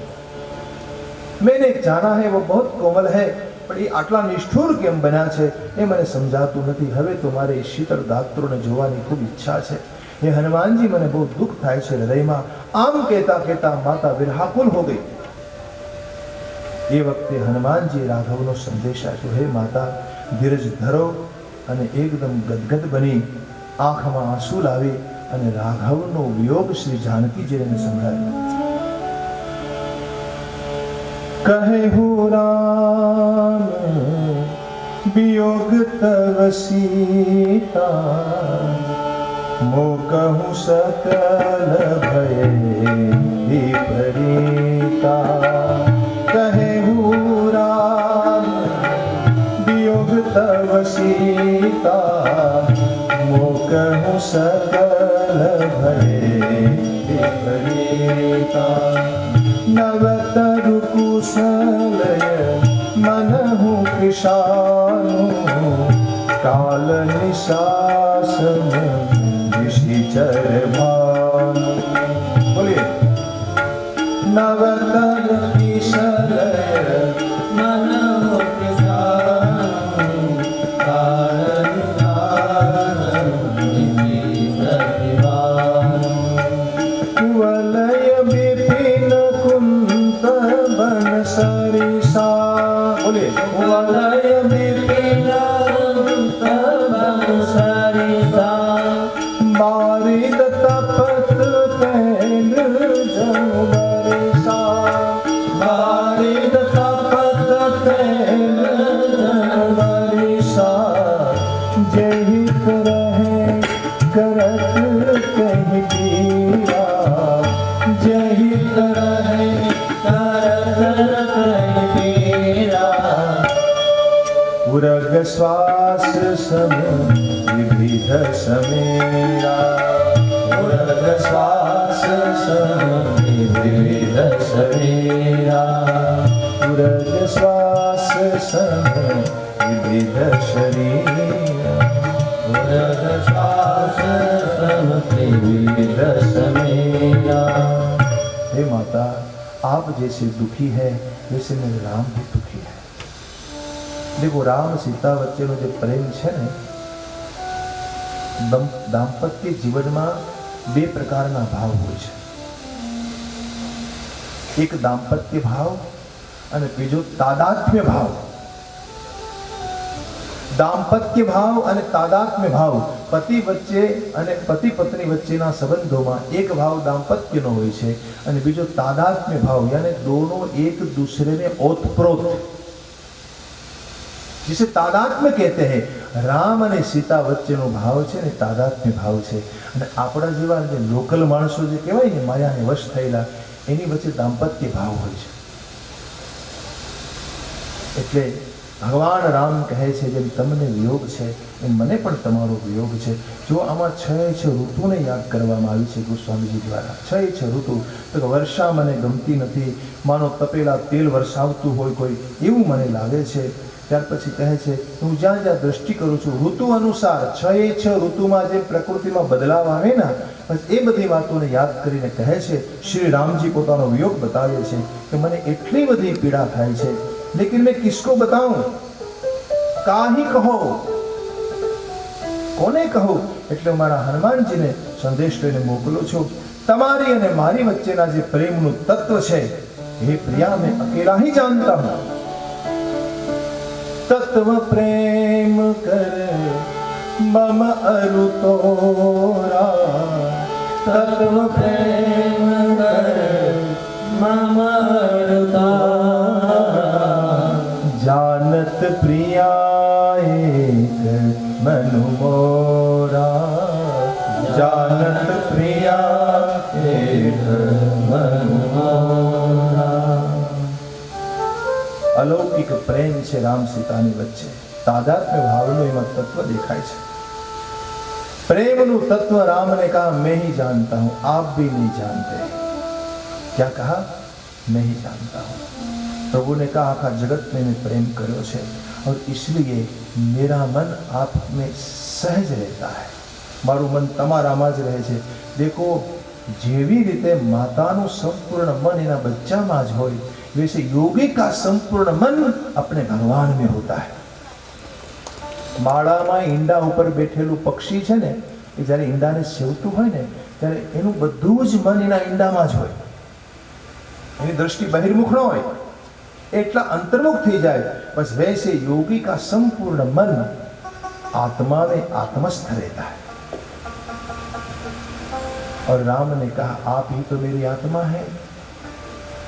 मैंने जाना है वो बहुत कोमल है, પણ એ આટલા નિષ્ઠુર કેમ બન્યા છે એ મને સમજાતું નથી. હવે તો મારે શીતળ ગાત્રોને જોવાની ખૂબ ઈચ્છા છે. હે હનુમાનજી, મને બહુ દુઃખ થાય છે હૃદયમાં. આમ કહેતા કહેતા માતા વિરહાકુલ હો ગઈ. એ વખતે હનુમાનજી રાઘવનો સંદેશ આપ્યો, હે માતા, ધીરજ ધરો. અને એકદમ ગદગદ બની આંખમાં આંસુ લાવી અને રાઘવનો વિયોગ શ્રી જાનકીજીને સંભળાવ્યો. કહે હું રામ વિયોગ તવ સીતા, મો કહું સકલ ભય વિપરીતા. કહે હું રામ વિયોગ તવ સીતા, મો કહું સકલ ભય વિપરીતા. નવતરુ કુશલય મનહુ કિશાનું, કાલ નિશાસન નિશિચર ભાનુ. બોલીએ, નવતર કિશલય મનહુ કિશાનું, કાલ નિશાસન નિશિચર ભાનુ. વલય બિપિન કુંત બન સરિસા. બોલીએ, વલય બિપિન કુંત બન સરિસા. બારિદ તપત તૈલ જમ બરિસા. બારિદ તપત તૈલ જમ બરિસા. જહિત રહે કરત કહી પીરા. જહિત રહે કરત કહી પીરા. ઉરગ શ્વાસ સમ વિવિધ સમેરા. ઉરગ શ્વાસ સમ વિવિધ સમેરા. ઉરગ શ્વાસ સમ વિવિધ શરીરા. ઉરગ શ્વાસ સમ વિવિધ रस मेरा। हे माता, आप जैसे दुखी है वैसे मेरे राम भी दुखी है। देखो, राम सीता वच्चेनो जे प्रेम छे ने, दाम्पत्य जीवનમાં બે પ્રકારના ભાવ હોય છે। એક દાંપત્ય ભાવ અને બીજો તાદાત્મ્ય ભાવ। દાંપત્ય ભાવ અને તાદાત્મ્ય ભાવ પતિ વચ્ચે અને પતિ પત્ની વચ્ચેના સંબંધોમાં એક ભાવ દાંપત્યનો હોય છે અને બીજો તાદાત્મ્ય ભાવ, यानी दोनों एक दूसरे में ओतप्रोत, जिसे तादात्म्य कहते हैं। राम અને સીતા વચ્ચેનો ભાવ છે ને તાદાત્મ્ય ભાવ છે। અને આપણા જેવા જે લોકલ માણસો જે કહેવાય ને માયાને વશ થયેલા, એની વચ્ચે દાંપત્ય ભાવ હોય છે। એટલે ભગવાન રામ કહે છે, જેમ તમને વિયોગ છે એમ મને પણ તમારો વિયોગ છે। જો આમાં 6 ઋતુને યાદ કરવામાં આવી છે ગોસ્વામીજી દ્વારા। 6 ઋતુ તો વર્ષા મને ગમતી નથી, માનો તપેલા તેલ વરસાવતું હોય કોઈ, એવું મને લાગે છે। ત્યાર પછી કહે છે, હું જ્યાં જ્યાં દ્રષ્ટિ કરું છું ઋતુ અનુસાર 6 ઋતુમાં જે પ્રકૃતિમાં બદલાવ આવે ને, બસ એ બધી વાતોને યાદ કરીને કહે છે, શ્રી રામજી પોતાનો વિયોગ બતાવે છે કે મને એટલી બધી પીડા થાય છે, लेकिन मैं किसको बताऊं, काही कहो, कोने कहूं। એટલે મારા હનુમાનજીને સંદેશ લઈને મોકલું છું। તમારી અને મારી વચ્ચેના જે પ્રેમનું તત્વ છે, એ પ્રિયા મેં અકેલા ही जानता हूं। तत्व प्रेम कर मम अरु तोरा, तत्व प्रेम कर मम अरु तोरा। जानत प्रिया एक मनु मोरा, जानत प्रिया एक मनु मोरा। अलौकिक प्रेम છે રામ સીતાની વચ્ચે, તાદાત્મ્ય ભાવનું એમાં તત્વ દેખાય છે। प्रेमનું तत्व राम ने कहा, मैं ही जानता हूं, आप भी नहीं जानते। क्या कहा? मैं ही जानता हूं। प्रभु ने कहा, आखा जगत में मैं प्रेम करो छे और इसलिए मेरा मन आप में सहज रहता है, मारू मन तमारामां ज रहे छे। देखो, जेवी रीते मातानुं संपूर्ण मन एना बच्चामां ज होय, वैसे योगी का संपूर्ण मन अपने भगवान में होता है। माळामां ईंडा उपर बैठेलुं पक्षी छे ने, ए ज्यारे ईंडाने सेवतुं होय ने त्यारे एनुं बधुं ज मन एना ईंडामां ज होय, एनी दृष्टि बहिर्मुख न होय, एटला अंतर्मुख थी जाए। बस वैसे योगी का संपूर्ण मन आत्मा में आत्मस्थ रहता है। और राम ने कहा, आप ही तो मेरी आत्मा है।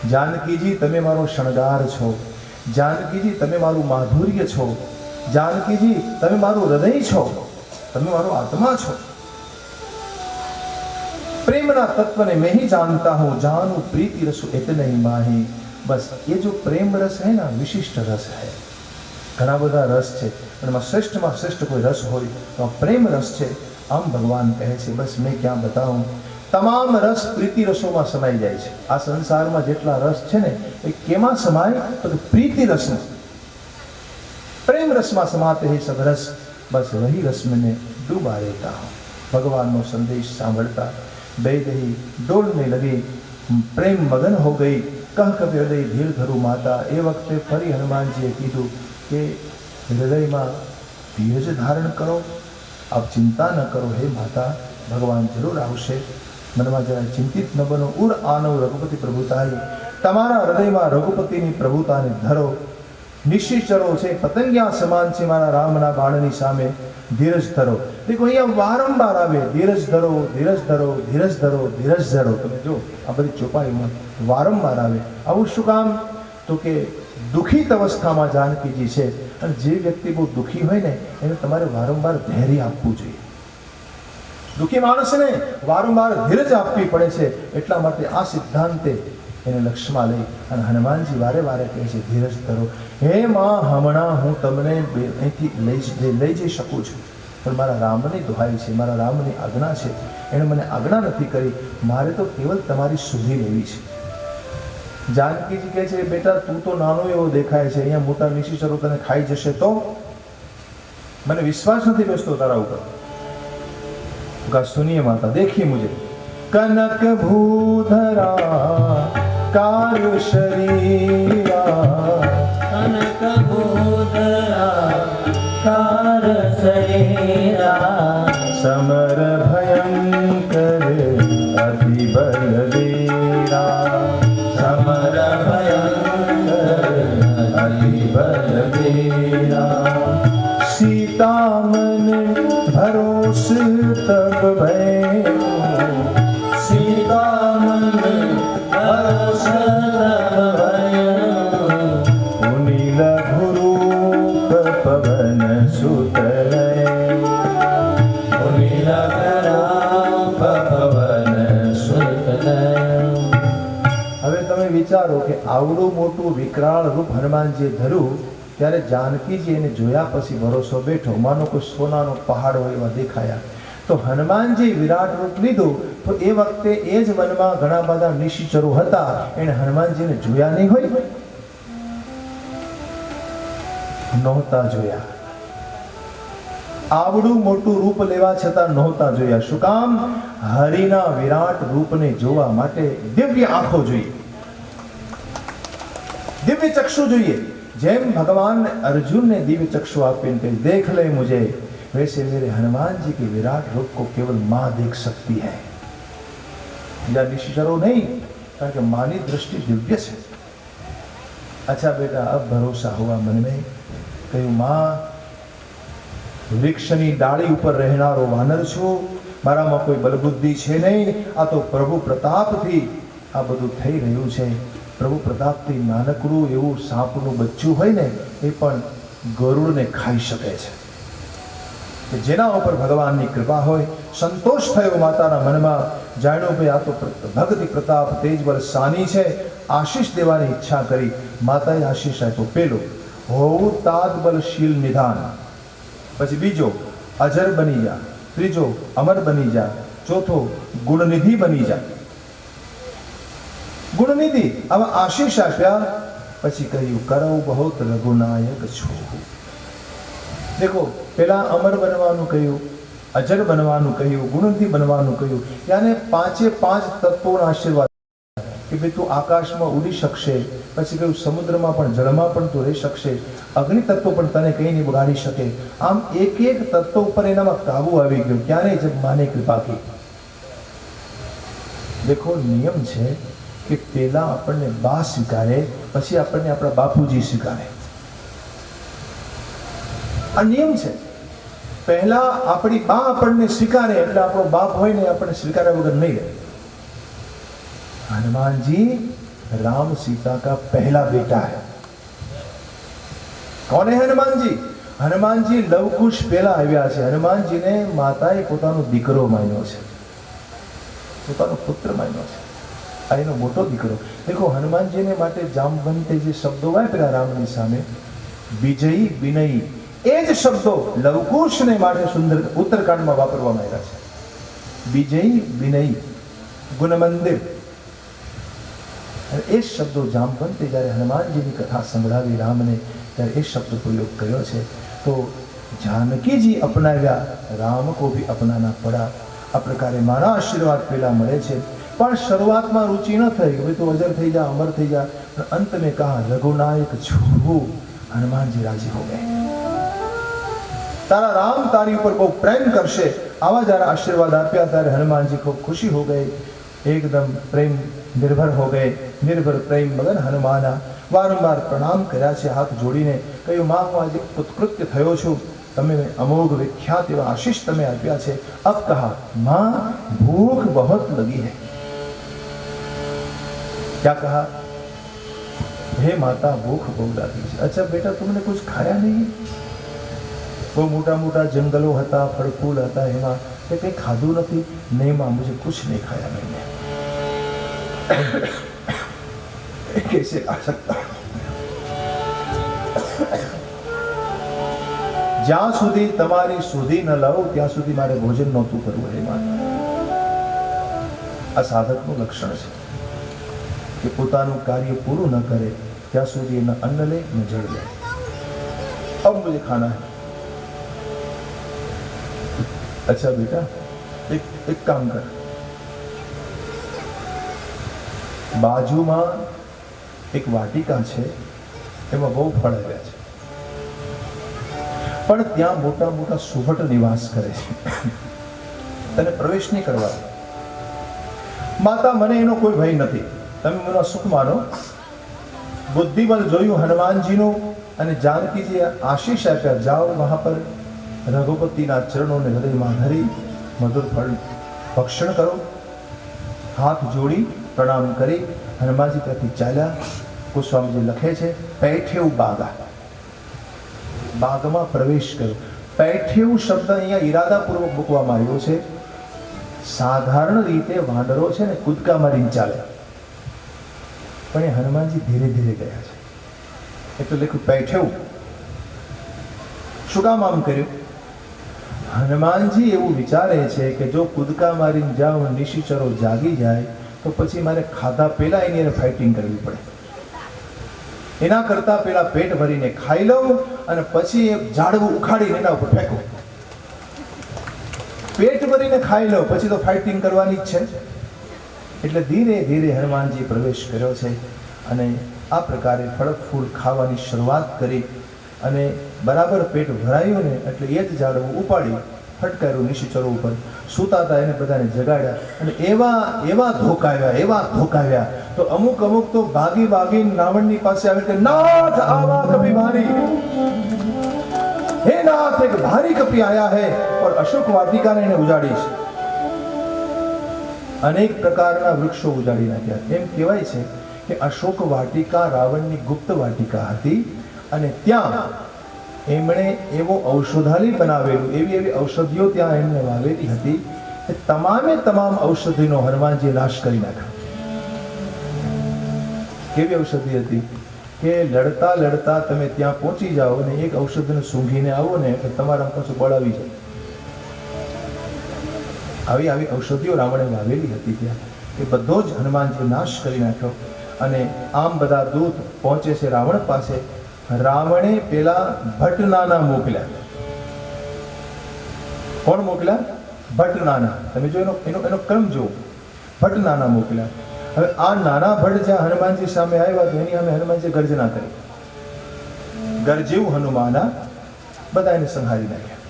जानकी जी तमे मारो शणगार छो, जानकी जी तमे मारू माधुर्य छो, जानकी जी तमे मारू हृदय छो, तमे मारो आत्मा छो। प्रेमना तत्व ने मैं ही जानता हूं, जानू प्रीति रसु इतने ही माही। बस ये जो प्रेम रस है ना, विशिष्ट रस है। घना बधा रस है, एमां श्रेष्ठमां श्रेष्ठ कोई रस होय तो प्रेम रस है। आम भगवान कहे छे, बस मैं क्या बताऊं, तमाम रस प्रीति रसों में समाई जाए छे। आ संसार में जेटला रस छे ने, ए केमां समाय तो प्रीति रस में, प्रेम रस में समाते हैं सब रस। बस वही रस में मैं डूबा रहता हूं। भगवान नो संदेश सांभळता बैदेही डोलने लगी, प्रेम मगन हो गई। कह कभी हृदय धीर धरू माता। ए वखते फरी हनुमानजीए कीधुं के हृदय में धीरज धारण करो, आप चिंता न करो हे माता, भगवान जरूर आवशे। मनमा जरा चिंतित न बनो, उर आनो रघुपति प्रभुताई। तमारा हृदय में रघुपति प्रभुता ने धरो। निशिचरो छे पतंगिया समान छे मारा रामना बाणनी सामे, धीरज धरो। देखो अहींया वारंवार आवे, धीरज धरो, धीरज धरो, धीरज धरो, धीरज धरो। तमे जो आ बधी चौपाईमां वारंवार आवे। आवुं शुं काम? तो के दुखित अवस्थामां जानकीजी छे, अने जे व्यक्ति बहुत दुखी होय ने एने तमारे वारंवार धैर्य आपवुं जोईए। दुखी माणसने वारंवार धीरज आपवी पड़े छे। एटला माटे आ सिद्धांते એને લક્ષ્યમાં લઈ અને હનુમાનજી વારે વારે કહે છે, ધીરજ ધરો। હે માં, હમણાં હું તમને અહીંથી લઈ જઈ શકું છું, પણ મારા રામની દુહાઈ છે, મારા રામની આજ્ઞા છે, એણે મને આજ્ઞા નથી કરી, મારે તો કેવલ તમારી સુધી લેવી છે। जानकीजी કહે છે, બેટા તું તો નાનો એવો દેખાય છે, અહીંયા મોટા નિશિચરો તને ખાઈ જશે તો? મને વિશ્વાસ નથી બેસતો તારા ઉપર। सुनिए माता, देखिए मुझे, कनक भूधरा कार शरीरा कनक भूधरा कार शरीरा समर भयंकर अति बलवीरा समर भयंकर अति बलवीरा सीता मन भरोस तब भय सीता मन भरोस तब भयं पुनि लघु रूप पवन सुतलय पुनि लघुरूप पवन सुतलय। હવે તમે વિચારો કે આવડું મોટું વિકરાળ રૂપ હનુમાનજીએ ધર્યું ત્યારે જાનકીજી એને જોયા પછી ભરોસો બેઠો માનો કોઈ સોનાનો પહાડ હોય એવા દેખાયા તો હનુમાનજી વિરાટ રૂપ લીધું તો એ વખતે એ જ વનમાં ઘણા બધા નિશિચરો હતા એને હનુમાનજીને જોયા નહીં હોય નહોતા જોયા આવડું મોટું રૂપ લેવા છતાં નહોતા જોયા શું કામ હરિના વિરાટ રૂપને જોવા માટે દિવ્ય આંખો જોઈએ दिव्य चक्षु જોઈએ જેમ ભગવાન अर्जुन ने दिव्य चक्षु आपे देख ले मुझे वैसे मेरे हनुमान जी के विराट रूप को केवल माँ देख सकती है या निश्चरो नहीं कारण कि माँ की दृष्टि दिव्य है। अच्छा बेटा अब भरोसा हुआ मन में कहूँ माँ वृक्षनी डाળી ઉપર રહેનારો વાનર છું મારામાં કોઈ બલબુદ્ધિ છે નહીં આ તો પ્રભુ પ્રતાપથી આ બધું થઈ રહ્યું છે પ્રભુ પ્રતાપથી નાનકડું એવું સાપનું બચ્ચું હોય ને એ પણ ગરુડને ખાઈ શકે છે કે જેના ઉપર ભગવાનની કૃપા હોય સંતોષ થયો માતાના મનમાં જાણ્યું ભાઈ આ તો ભક્તિ પ્રતાપ તેજ બળ સાની છે આશીષ દેવાની ઈચ્છા કરી માતાએ આશીષ આપ્યો પેલો હોવું તાત બલશીલ નિધાન પછી બીજો અજર બની જા ત્રીજો અમર બની જા ચોથો ગુણનિધિ બની જા ગુણનિધિ આવા આશીષ આપ્યા પછી કહ્યું કરો બહુત રઘુનાયક છો देखो पहला अमर बनवानु कह્યું अजर बनवानु कह્યું गुणनिधि बनवानु कह્યું यानी पांचे पांच तत्वों आशीर्वाद कि भाई तू आकाश में उड़ी शकशे પછી કહ્યું સમુદ્રમાં પણ જળમાં પણ તું રહી શકશે અગ્નિ તત્વ પણ તને કઈ નહીં બગાડી શકે આમ એક એક તત્વ ઉપર એનામાં કાબુ આવી ગયો ક્યારે જબ માને કૃપા की देखो नियम છે કે પહેલા આપણને બા સ્વીકારે પછી આપણને આપણા બાપુજી સ્વીકારે આ નિયમ છે પહેલા આપણી બા આપણને સ્વીકારે એટલે આપણો બાપ હોય ને આપણને સ્વીકાર્યા વગર નહીં રહે हनुमान जी राम सीता का पहला बेटा है कौन है हनुमान जी हनुमान जी लवकुश पहला આવ્યા છે हनुमान जी ने માતાએ પોતાનો દીકરો માન્યો છે પોતાનો પુત્ર માન્યો છે આ એનો મોટો દીકરો देखो हनुमान जी ने માટે જામવંતે જે શબ્દો વાપર્યા રામની સામે વિજયી વિનયી એ જ શબ્દો લવકુશને માટે સુંદર ઉત્તરકાંડમાં વાપરવામાં આવ્યા છે વિજયી વિનયી ગુણમંદિર એ શબ્દો જામવંતે જ્યારે હનુમાનજીની કથા સંભળાવી રામને ત્યારે એ શબ્દ પ્રયોગ કર્યો છે તો जानकी जी अपनाव्या राम को भी अपनाना पड़ा आ प्रकारे मारा आशीर्वाद पेला मळे छे पण शुरुआत में रुचि न थई कि तू अजर थई जा अमर थई जा अंत में कहा रघुनायक छू हनुमान जी राजी हो गए तारा राम तारी ऊपर बहुत प्रेम करशे आवा जरा आशीर्वाद आप्या तारे हनुमान जी को खुशी हो गई एकदम प्रेम निर्भर हो गए निर्भर प्रेम मगन हनुमाना वारंवार प्रणाम कर्या छे हाथ जोड़ीने कह्युं मां हूँ आज उत्कृत्य थयो छुं तमे अमोघ विख्यात एवा आशीष तमे आप्या छे अब कहा मां भूख बहुत लगी है क्या कहा हे माता भूख बहुत लगी है अच्छा बेटा तुमने कुछ खाया नहीं वो मोटा मोटा जंगलों हता फल फूल हता एमां कहीं खाधु नहीं नहीं मां मुझे कुछ नहीं खाया मैंने कैसे आ सकता જ્યાં સુધી તમારી સુધી ન લાવો ત્યાં સુધી મારે ભોજન નહોતું કરવું હે માતા આ સાધકનું લક્ષણ છે કે પોતાનું કાર્ય પૂરું ન કરે ત્યાં સુધી ન અન્ન લે ન જળ લે अब मुझे खाना है अच्छा बेटा एक काम कर બાજુમાં એક વાટિકા છે, એમાં બહુ ફળ આવ્યા છે, પણ ત્યાં મોટા મોટા સુભટ નિવાસ કરે છે, તને પ્રવેશ નહીં કરવા દે. માતા, મને એનો કોઈ ભય નથી, તમે મને સુખ માનો. બુદ્ધિબળ જોયું હનુમાનજીનું અને જાનકીજીએ આશીષ આપ્યા, જાઓ વહાં પર રઘુપતિના ચરણોને હૃદયમાં ધરી મધુર ફળ ભક્ષણ કરો. હાથ જોડી પ્રણામ કરી હનુમાનજી ત્યાંથી ચાલ્યા. ગોસ્વામીજી લખે છે, પૈઠેવ બાગા, બાગમાં પ્રવેશ કર્યો. પૈઠેવ શબ્દ અહીંયા ઈરાદાપૂર્વક મૂકવામાં આવ્યો છે. સાધારણ રીતે વાંદરો છે ને કૂદકા મારીને ચાલે, પણ એ હનુમાનજી ધીરે ધીરે ગયા છે, એટલે લખ્યું પૈઠેવ. શું કામ આમ કર્યું? હનુમાનજી એવું વિચારે છે કે જો કૂદકા મારીને જાઉં, નિશિચરો જાગી જાય તો પછી મારે ખાધા પહેલા એની ફાઇટિંગ કરવી પડે. એના કરતા પહેલા પેટ ભરીને ખાઈ લઉં અને પછી એક ઝાડવું ઉખાડીને એના ઉપર ફેંકું. પેટ ભરીને ખાઈ લઉં પછી તો ફાઇટિંગ કરવાની જ છે. એટલે ધીરે ધીરે હનુમાનજી પ્રવેશ કર્યો છે અને આ પ્રકારે ફળ ફૂલ ખાવાની શરૂઆત કરી. અને બરાબર પેટ ભરાયું ને એટલે એ જ ઝાડવું ઉપાડી ફટકાર્યું નિશિચરો ઉપર. સૂતા હતા એને બધાને જગાડ્યા અને એવા ધોકાવ્યા તો અમુક તો ભાગી રાવણની પાસે આવી કે નાથ આવા કભી ભારી, હે નાથ એક ભારી કપી આયા હે और અશોક વાટિકાને એને ઉજાડી છે. અનેક પ્રકારના વૃક્ષો ઉજાડી નાખ્યા. એમ કહેવાય છે કે અશોક વાટિકા રાવણની ગુપ્ત વાટિકા હતી અને ત્યાં એમણે એવો ઔષધાલય બનાવેલું, એવી ઔષધિઓ ત્યાં એમને વાવેલી હતી. તમામ ઔષધિનો હનુમાનજીએ નાશ કરી નાખ્યો. કેવી ઔષધિ હતી કે લડતા લડતા તમે ત્યાં પહોંચી જાઓ અને એક ઔષધિને સૂંઘીને આવો ને એટલે તમારા પાછું બળ આવી જાય. આવી ઔષધિઓ રાવણે વાવેલી હતી ત્યાં. એ બધો જ હનુમાનજીએ નાશ કરી નાખ્યો. અને આમ બધા દૂત પહોંચે છે રાવણ પાસે. રાવણે પેલા ભટ્ટનાના મોકલ્યા. કોણ મોકલ્યા? ભટ્ટનાના. તમે જો એનો ક્રમ જુઓ. ભટ્ટનાના મોકલ્યા. હવે આ નાના ભટ્ટ જ્યાં હનુમાનજી સામે આવ્યા તો એની સામે હનુમાનજી ગર્જના કરી. ગરજેવું હનુમાના, બધા એને સંહારી નાખ્યા.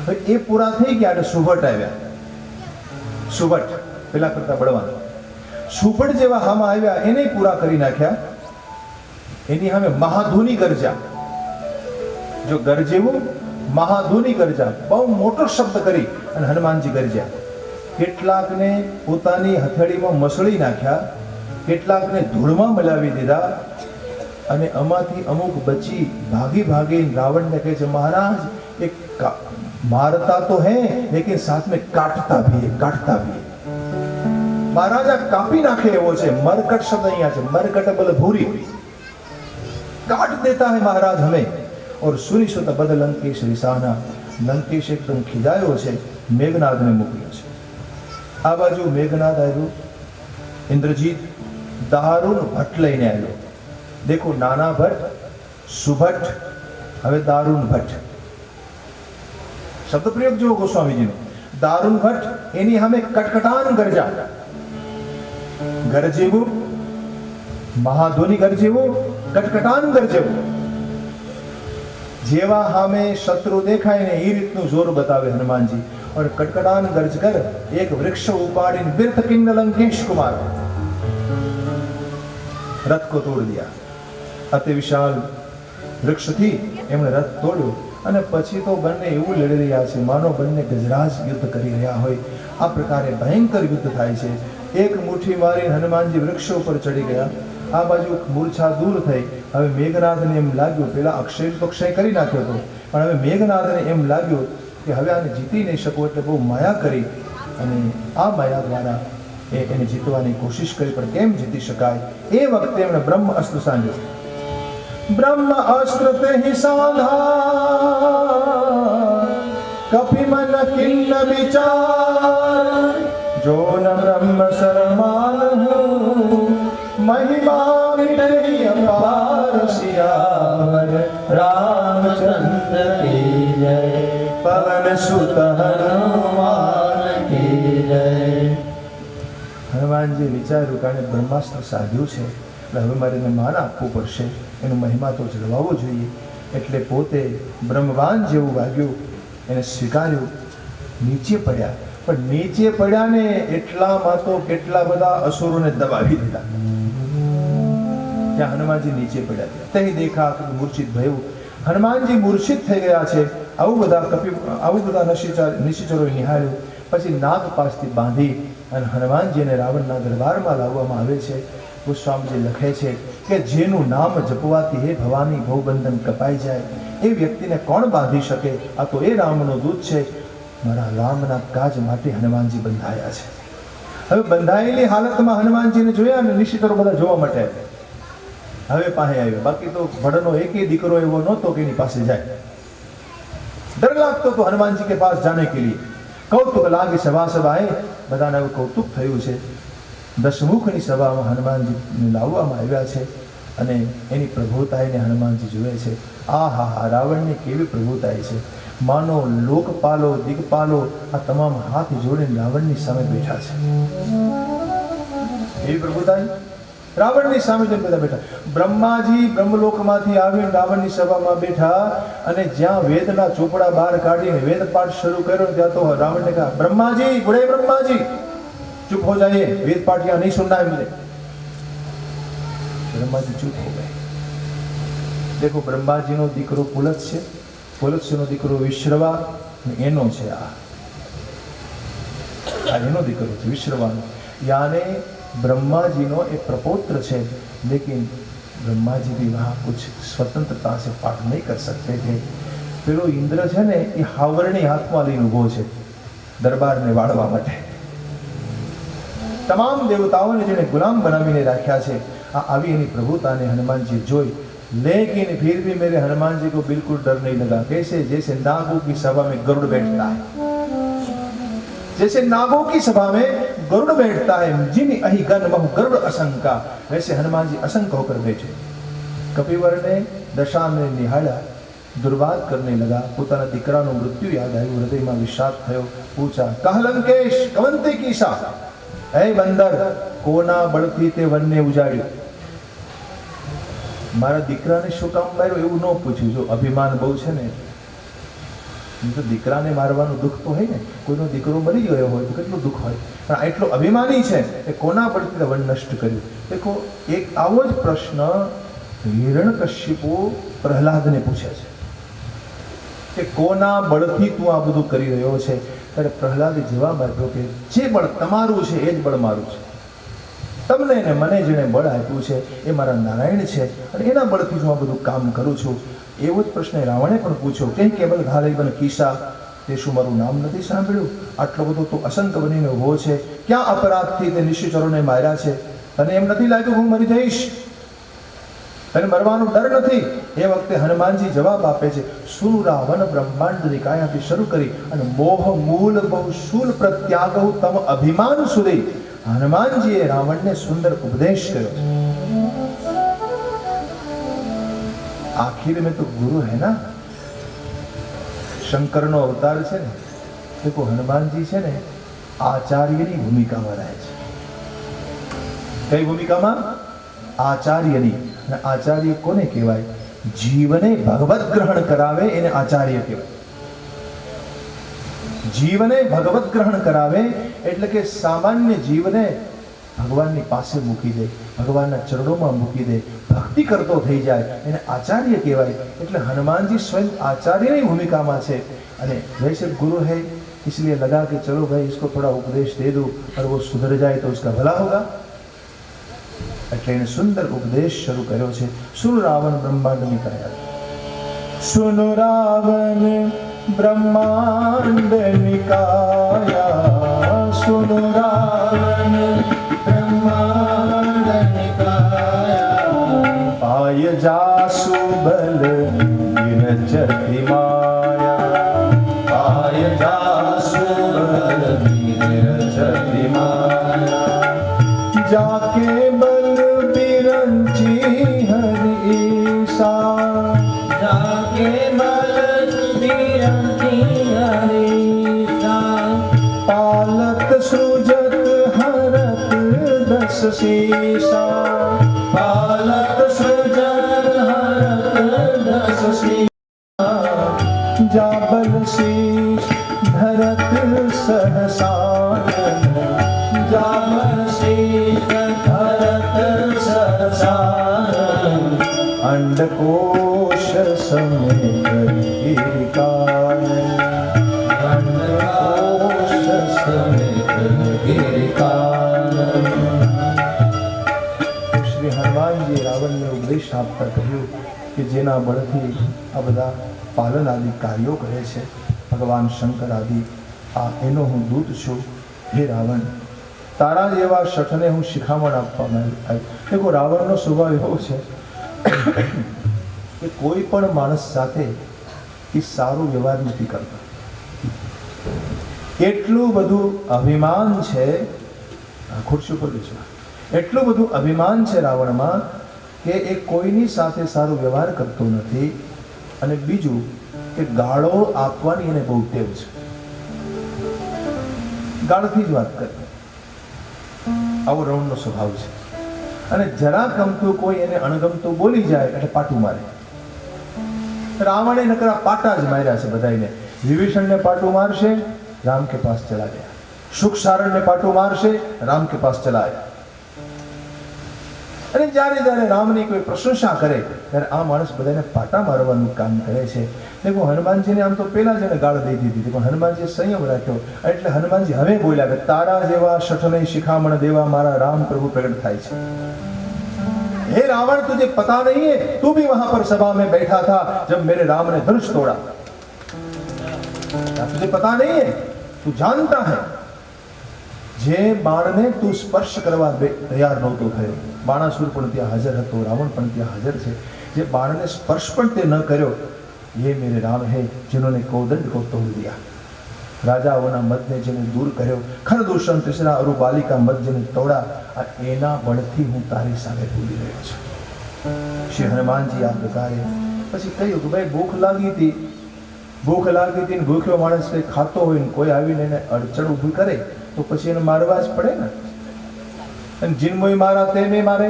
હવે એ પૂરા થઈ ગયા એટલે સુભટ આવ્યા. સુભટ પેલા કરતા બળવાન. સુભટ જેવા હામાં આવ્યા એને પૂરા કરી નાખ્યા. એની સામે મહાધુની ગરજા. જો ગરજેવું મહાધુની ગરજા, બહુ મોટો શબ્દ કરી અને હનુમાનજી ગરજ્યા. કેટલાકને પોતાની હથેળીમાં મસળી નાખ્યા, કેટલાકને ધૂળમાં મલાવી દીધા અને આમાંથી અમુક બચી ભાગી રાવણને કહે છે, મહારાજ એક મારતા તો હે લેકિન સાથ में કાટતા भी है. મહારાજ આ કાપી નાખે એવો છે. મરકટ શબ્દ અહીંયા છે. મરકટ બલ ભૂરી, काट देता है महाराज हमें. और सुनी सुत बद लंकेश रिसाना. लंकेश एकदम खिजायो છે, મેઘનાદને મોકલ્યો છે. આ બાજુ મેઘનાદ આવ્યો, ઇન્દ્રજીત દારૂણ ભટ્ટ લઈને આવ્યો. દેખો, નાના ભટ્ટ, સુભટ્ટ, હવે દારૂણ ભટ્ટ. શબ્દ પ્રયોગ જો ગોસ્વામીજીનો. દારૂણ ભટ્ટ, એની સામે કટકટાન ગરજા. ગરજેવું, મહાધ્વનિ ગરજેવું, કટકટાન ગરજેવું. જેવા સામે શત્રુ દેખાય ને એ રીતનું જોર બતાવે હનુમાનજી. और कटकटान गर्ज कर एक वृक्ष उपाड़ी बिरथ किंग लंकेश कुमार रथ को तोड़ दिया. अति विशाल वृक्ष थी એમણે રથ તોડ્યો અને પછી તો બંને એવું લડી રહ્યા છે માનો બંને ગજરાજ યુદ્ધ કરી રહ્યા હોય. આ પ્રકારે ભયંકર યુદ્ધ થાય છે. એક મુઠ્ઠી મારીને હનુમાનજી વૃક્ષ ઉપર ચડી ગયા. આ બાજુ મૂર્છા દૂર થઈ. હવે મેઘનાદને એમ લાગ્યું, પેલા અક્ષય તો ક્ષય કરી નાખ્યો હતો, પણ હવે મેઘનાદને એમ લાગ્યું કે હવે આને જીતી નહીં શકું, એટલે બહુ માયા કરી અને આ માયા દ્વારા એને જીતવાની કોશિશ કરી, પણ કેમ જીતી શકાય? એ વખતે એમણે બ્રહ્મ અસ્ત્ર સાંધ્યો. બ્રહ્મ અસ્ત્ર તે હી સાંધા કપી મન કિન્ન વિચાર જો ન બ્રહ્મ શરમાન મહિમા મિટઈ અપાર સિયાવર રામચંદ્ર કી જય પવન સુત હનુમાન કી જય. હનુમાન હનુમાનજી વિચાર્યું કારણ બ્રહ્માસ્ત્ર સાધ્યું છે એટલે હવે મારે એને માન આપવું પડશે, એનો મહિમા તો જળવાવો જોઈએ. એટલે પોતે બ્રહ્મવાન જેવું વાગ્યું, એને સ્વીકાર્યું, નીચે પડ્યા. પણ નીચે પડ્યા ને એટલામાં તો કેટલા બધા અસુરોને દબાવી દીધા. ત્યાં હનુમાનજી નીચે પડ્યા, તે દેખા મૂર્છિત ભયું. હનુમાનજી મૂર્છિત થઈ ગયા છે. આવું બધા નિશિચરોએ નિહાળ્યું. પછી નાગ પાસથી બાંધી અને હનુમાનજીને રાવણના દરબારમાં લાવવામાં આવે છે. ગોસ્વામીજી લખે છે કે જેનું નામ જપવાથી હે ભવાની ભવબંધન કપાઈ જાય એ વ્યક્તિને કોણ બાંધી શકે? આ તો એ રામનો દૂત છે. મારા રામના કાજ માટે હનુમાનજી બંધાયા છે. હવે બંધાયેલી હાલતમાં હનુમાનજીને જોયા અને નિશિચરો બધા જોવા માટે આવ્યા. હવે પાસે આવ્યો. બાકી તો ભડનો એકેય દીકરો એવો નહોતો કે એની પાસે જાય. डर लागतो तो हनुमान जी के पास जाने के लिए. कौतुक लागे सभा सभाए, બધાને એવું કૌતુક થયું છે. દશમુખની સભામાં હનુમાનજીને લાવવામાં આવ્યા છે અને એની પ્રભુતાઈને હનુમાનજી જુએ છે. આ હા હા, રાવણની કેવી પ્રભુતાઈ છે! માનો લોકપાલો દિગપાલો આ તમામ હાથ જોડીને રાવણની સામે બેઠા છે. એવી પ્રભુતાઈ રાવણની સામે જઈને બધા બેઠા. બ્રહ્માજી બ્રહ્મલોકમાંથી આવીને રાવણની સભામાં બેઠા અને જ્યાં વેદના ચોપડા બહાર કાઢીને વેદ પાઠ શરૂ કર્યો ત્યાં તો રાવણને કહા, બ્રહ્માજી બુढ़े ब्रह्माजी चुप हो जाइए, वेद पाठ यहाँ नहीं सुनना है मुझे. ब्रह्माजी चुप हो गए. देखो ब्रह्माजी नो દીકરો પુલત્સ્ય, પુલત્સ્યનો દીકરો વિશ્રવા, એનો છે આ એનો દીકરો છે વિશ્રવાનો. यानी ब्रह्मा जी नो एक प्रपौत्र है, लेकिन ब्रह्मा जी भी वहाँ कुछ स्वतंत्रता से पाठ नहीं कर सकते थे. पेलो इंद्र है ने ये हावरणी हाथ में लईने ऊभो छे दरबार ने वाळवा माटे. तमाम देवताओं ने जेने गुलाम बनावीने राख्या छे. आवी एनी प्रभुता ने हनुमान जी जोई, लेकिन फिर भी मेरे हनुमान जी को बिल्कुल डर नहीं लगा. कैसे? जैसे नागों की सभा में गरुड़ बैठता है, जैसे नागों की सभा में गरुड़ बैठता है, जिन अहि गण महु गरुड़ असंका, वैसे हनुमान जी असंक होकर बैठे. कपिवर ने दशा में निहाळा, दुर्वाद करने लगा. पोताना दीकरानो मृत्यु याद आव्युं, हृदयमां विषाद थयो. पूछा, कह लंकेश कवंते कीसा, हे बंदर कोना बळथी ते वनने उजाड्યું? मारा दीकराने शुं काम मार्यो એવું ન પૂછ્યું. જો અભિમાન બહુ છે ને તો દીકરાને મારવાનું દુઃખ તો હોય ને. કોઈનો દીકરો મરી ગયો હોય તો કેટલું દુઃખ હોય, પણ એટલો અભિમાની છે એ કોના બળથી વન નષ્ટ કર્યું. દેખો એક આવો જ પ્રશ્ન હિરણ્યકશ્યપુ પ્રહલાદને પૂછે છે કે કોના બળથી તું આ બધું કરી રહ્યો છે? ત્યારે પ્રહલાદે જવાબ આપ્યો કે જે બળ તમારું છે એ જ બળ મારું છે. તમને ને મને જેણે બળ આપ્યું છે એ મારા નારાયણ છે અને એના બળથી હું આ બધું કામ કરું છું. એવો જ પ્રશ્ન રાવણે પણ પૂછ્યો કે કેવલ ઘાલઈ બન કીસા, તે શું મારું નામ નથી સાંભળ્યું? આટલો બધો તો અસંક બનીને ઉભો છે, ક્યાં અપરાધથી તે નિશ્ચરોને માર્યા છે? તને એમ નથી લાગ્યું હું મરી જઈશ? તને મરવાનો ડર નથી? એ વખતે હનુમાનજી જવાબ આપે છે, સુર રાવણ બ્રહ્માંડ નિકાયાથી શરૂ કરી અને મોહ મૂળ બહુ શૂલ પ્રત્યાગહુ તમ અભિમાન સુધી હનુમાનજીએ રાવણને સુંદર ઉપદેશ કર્યો. आखिर में तो गुरु है ना, शंकर नो अवतार है ने. देखो हनुमान जी है ने आचार्यनी भूमिकाમાં રહે છે. કઈ ભૂમિકામાં? આચાર્યની. અને આચાર્ય કોને કહેવાય? જીવને ભગવત ગ્રહણ કરાવે એને આચાર્ય કહેવાય. જીવને ભગવત ગ્રહણ કરાવે એટલે કે સામાન્ય જીવને ભગવાનની પાસે મૂકી દે, ભગવાનના ચરણોમાં મૂકી દે, ભક્તિ કરતો થઈ જાય, એને આચાર્ય કહેવાય. એટલે હનુમાનજી સ્વયં આચાર્યની ભૂમિકામાં છે. અને वैसे गुरु है इसलिए लगा कि चलो भाई इसको थोड़ा उपदेश दे दूं और वो सुधर जाए तो उसका भला होगा. એટલે એને સુંદર ઉપદેશ શરૂ કર્યો છે. સુન રાવણ બ્રહ્માંડ નિકાયા, સુન રાવણ બ્રહ્માંડ નિકાયા, સુન રાવણ ब्रह्मांड निकाया, पाय जासु बल विरचति माया, पाय जासु बल विरचति माया, जाके बल बिरंची हरि ईसा, जाके बल बिरंची हरि ईसा, पालत सृजत हरत शीशा पालक सृजन हरत दस शीशा जाबल शीश धरत सहसानन जामन शीश हरत सहसानन अंडकोश समेत गिरिकानन अंडकोश समेत गिरिकानन। શ્રી હનુમાનજી રાવણને ઉપદેશ આપતા કહ્યું કે જેના બળથી આ બધા પાલન આદિ કાર્યો કરે છે ભગવાન શંકર આદિ આ એનો હું દૂત છું. હે રાવણ, તારા જેવા શઠને હું શિખામણ આપવામાં આવ્યું. દેખો, રાવણનો સ્વભાવ એવો છે કે કોઈ પણ માણસ સાથે એ સારો વ્યવહાર નથી કરતો. એટલું બધું અભિમાન છે, ખુરશી ઉપર બેસો, એટલું બધું અભિમાન છે રાવણમાં કે એ કોઈની સાથે સારો વ્યવહાર કરતો નથી. અને બીજું કે ગાળો આપવાની એને બહુ ટેવ છે. ગાળથી જ વાત કરે, આવો રાવણનો સ્વભાવ છે. અને જરા ગમતું કોઈ એને અણગમતું બોલી જાય એટલે પાટું મારે. રાવણે નકરા પાટા જ માર્યા છે બધાને. વિભીષણને પાટું મારશે, રામ કે પાસ ચલા ગયા. સુખ સારણને પાટું મારશે, રામ કે પાસ ચલા ગયા. અને જ્યારે જ્યારે રામની કોઈ પ્રશંસા કરે ત્યારે આ માણસ બધાને પાટા મારવાનું કામ કરે છે. દેખો, હનુમાનજીને આમ તો પહેલા જ એને ગાળ દઈ દીધી, પણ હનુમાનજીએ સંયમ રાખ્યો. એટલે હનુમાનજી હવે બોલ્યા કે તારા જેવા શઠને શિખામણ દેવા મારા રામ પ્રભુ પ્રગટ થાય છે. हे रावण, तुझे पता नहीं है, तू भी वहां पर सभा में बैठा था जब मेरे राम ने धनुष तोड़ा. क्या तुझे पता नहीं है? तू जानता है જે બાણને તું સ્પર્શ કરવા તૈયાર નહોતો થયો. બાણાસુર પણ ત્યાં હાજર હતો, રાવણ પણ ત્યાં હાજર છે. જે બાણને સ્પર્શ પણ તે ન કર્યો, ये मेरे राम है जिन्होंने कोदंड को तोड़ दिया. રાજાઓના મતને જેને દૂર કર્યો, ખરદૂષણ ત્રિશરા અરુ બાલિકા મત જેને તોડા, આ એના બળથી હું તારી સામે બોલી રહ્યો છું. શ્રી હનુમાનજી આ પ્રકારે પછી કહ્યું કે ભાઈ ભૂખ લાગી હતી ને ભૂખ્યો માણસ કંઈ ખાતો હોય ને કોઈ આવીને એને અડચણ ઊભી કરે તો પછી એને મારવા જ પડે ને. અને જીનમોય મારા તે મેં મારે,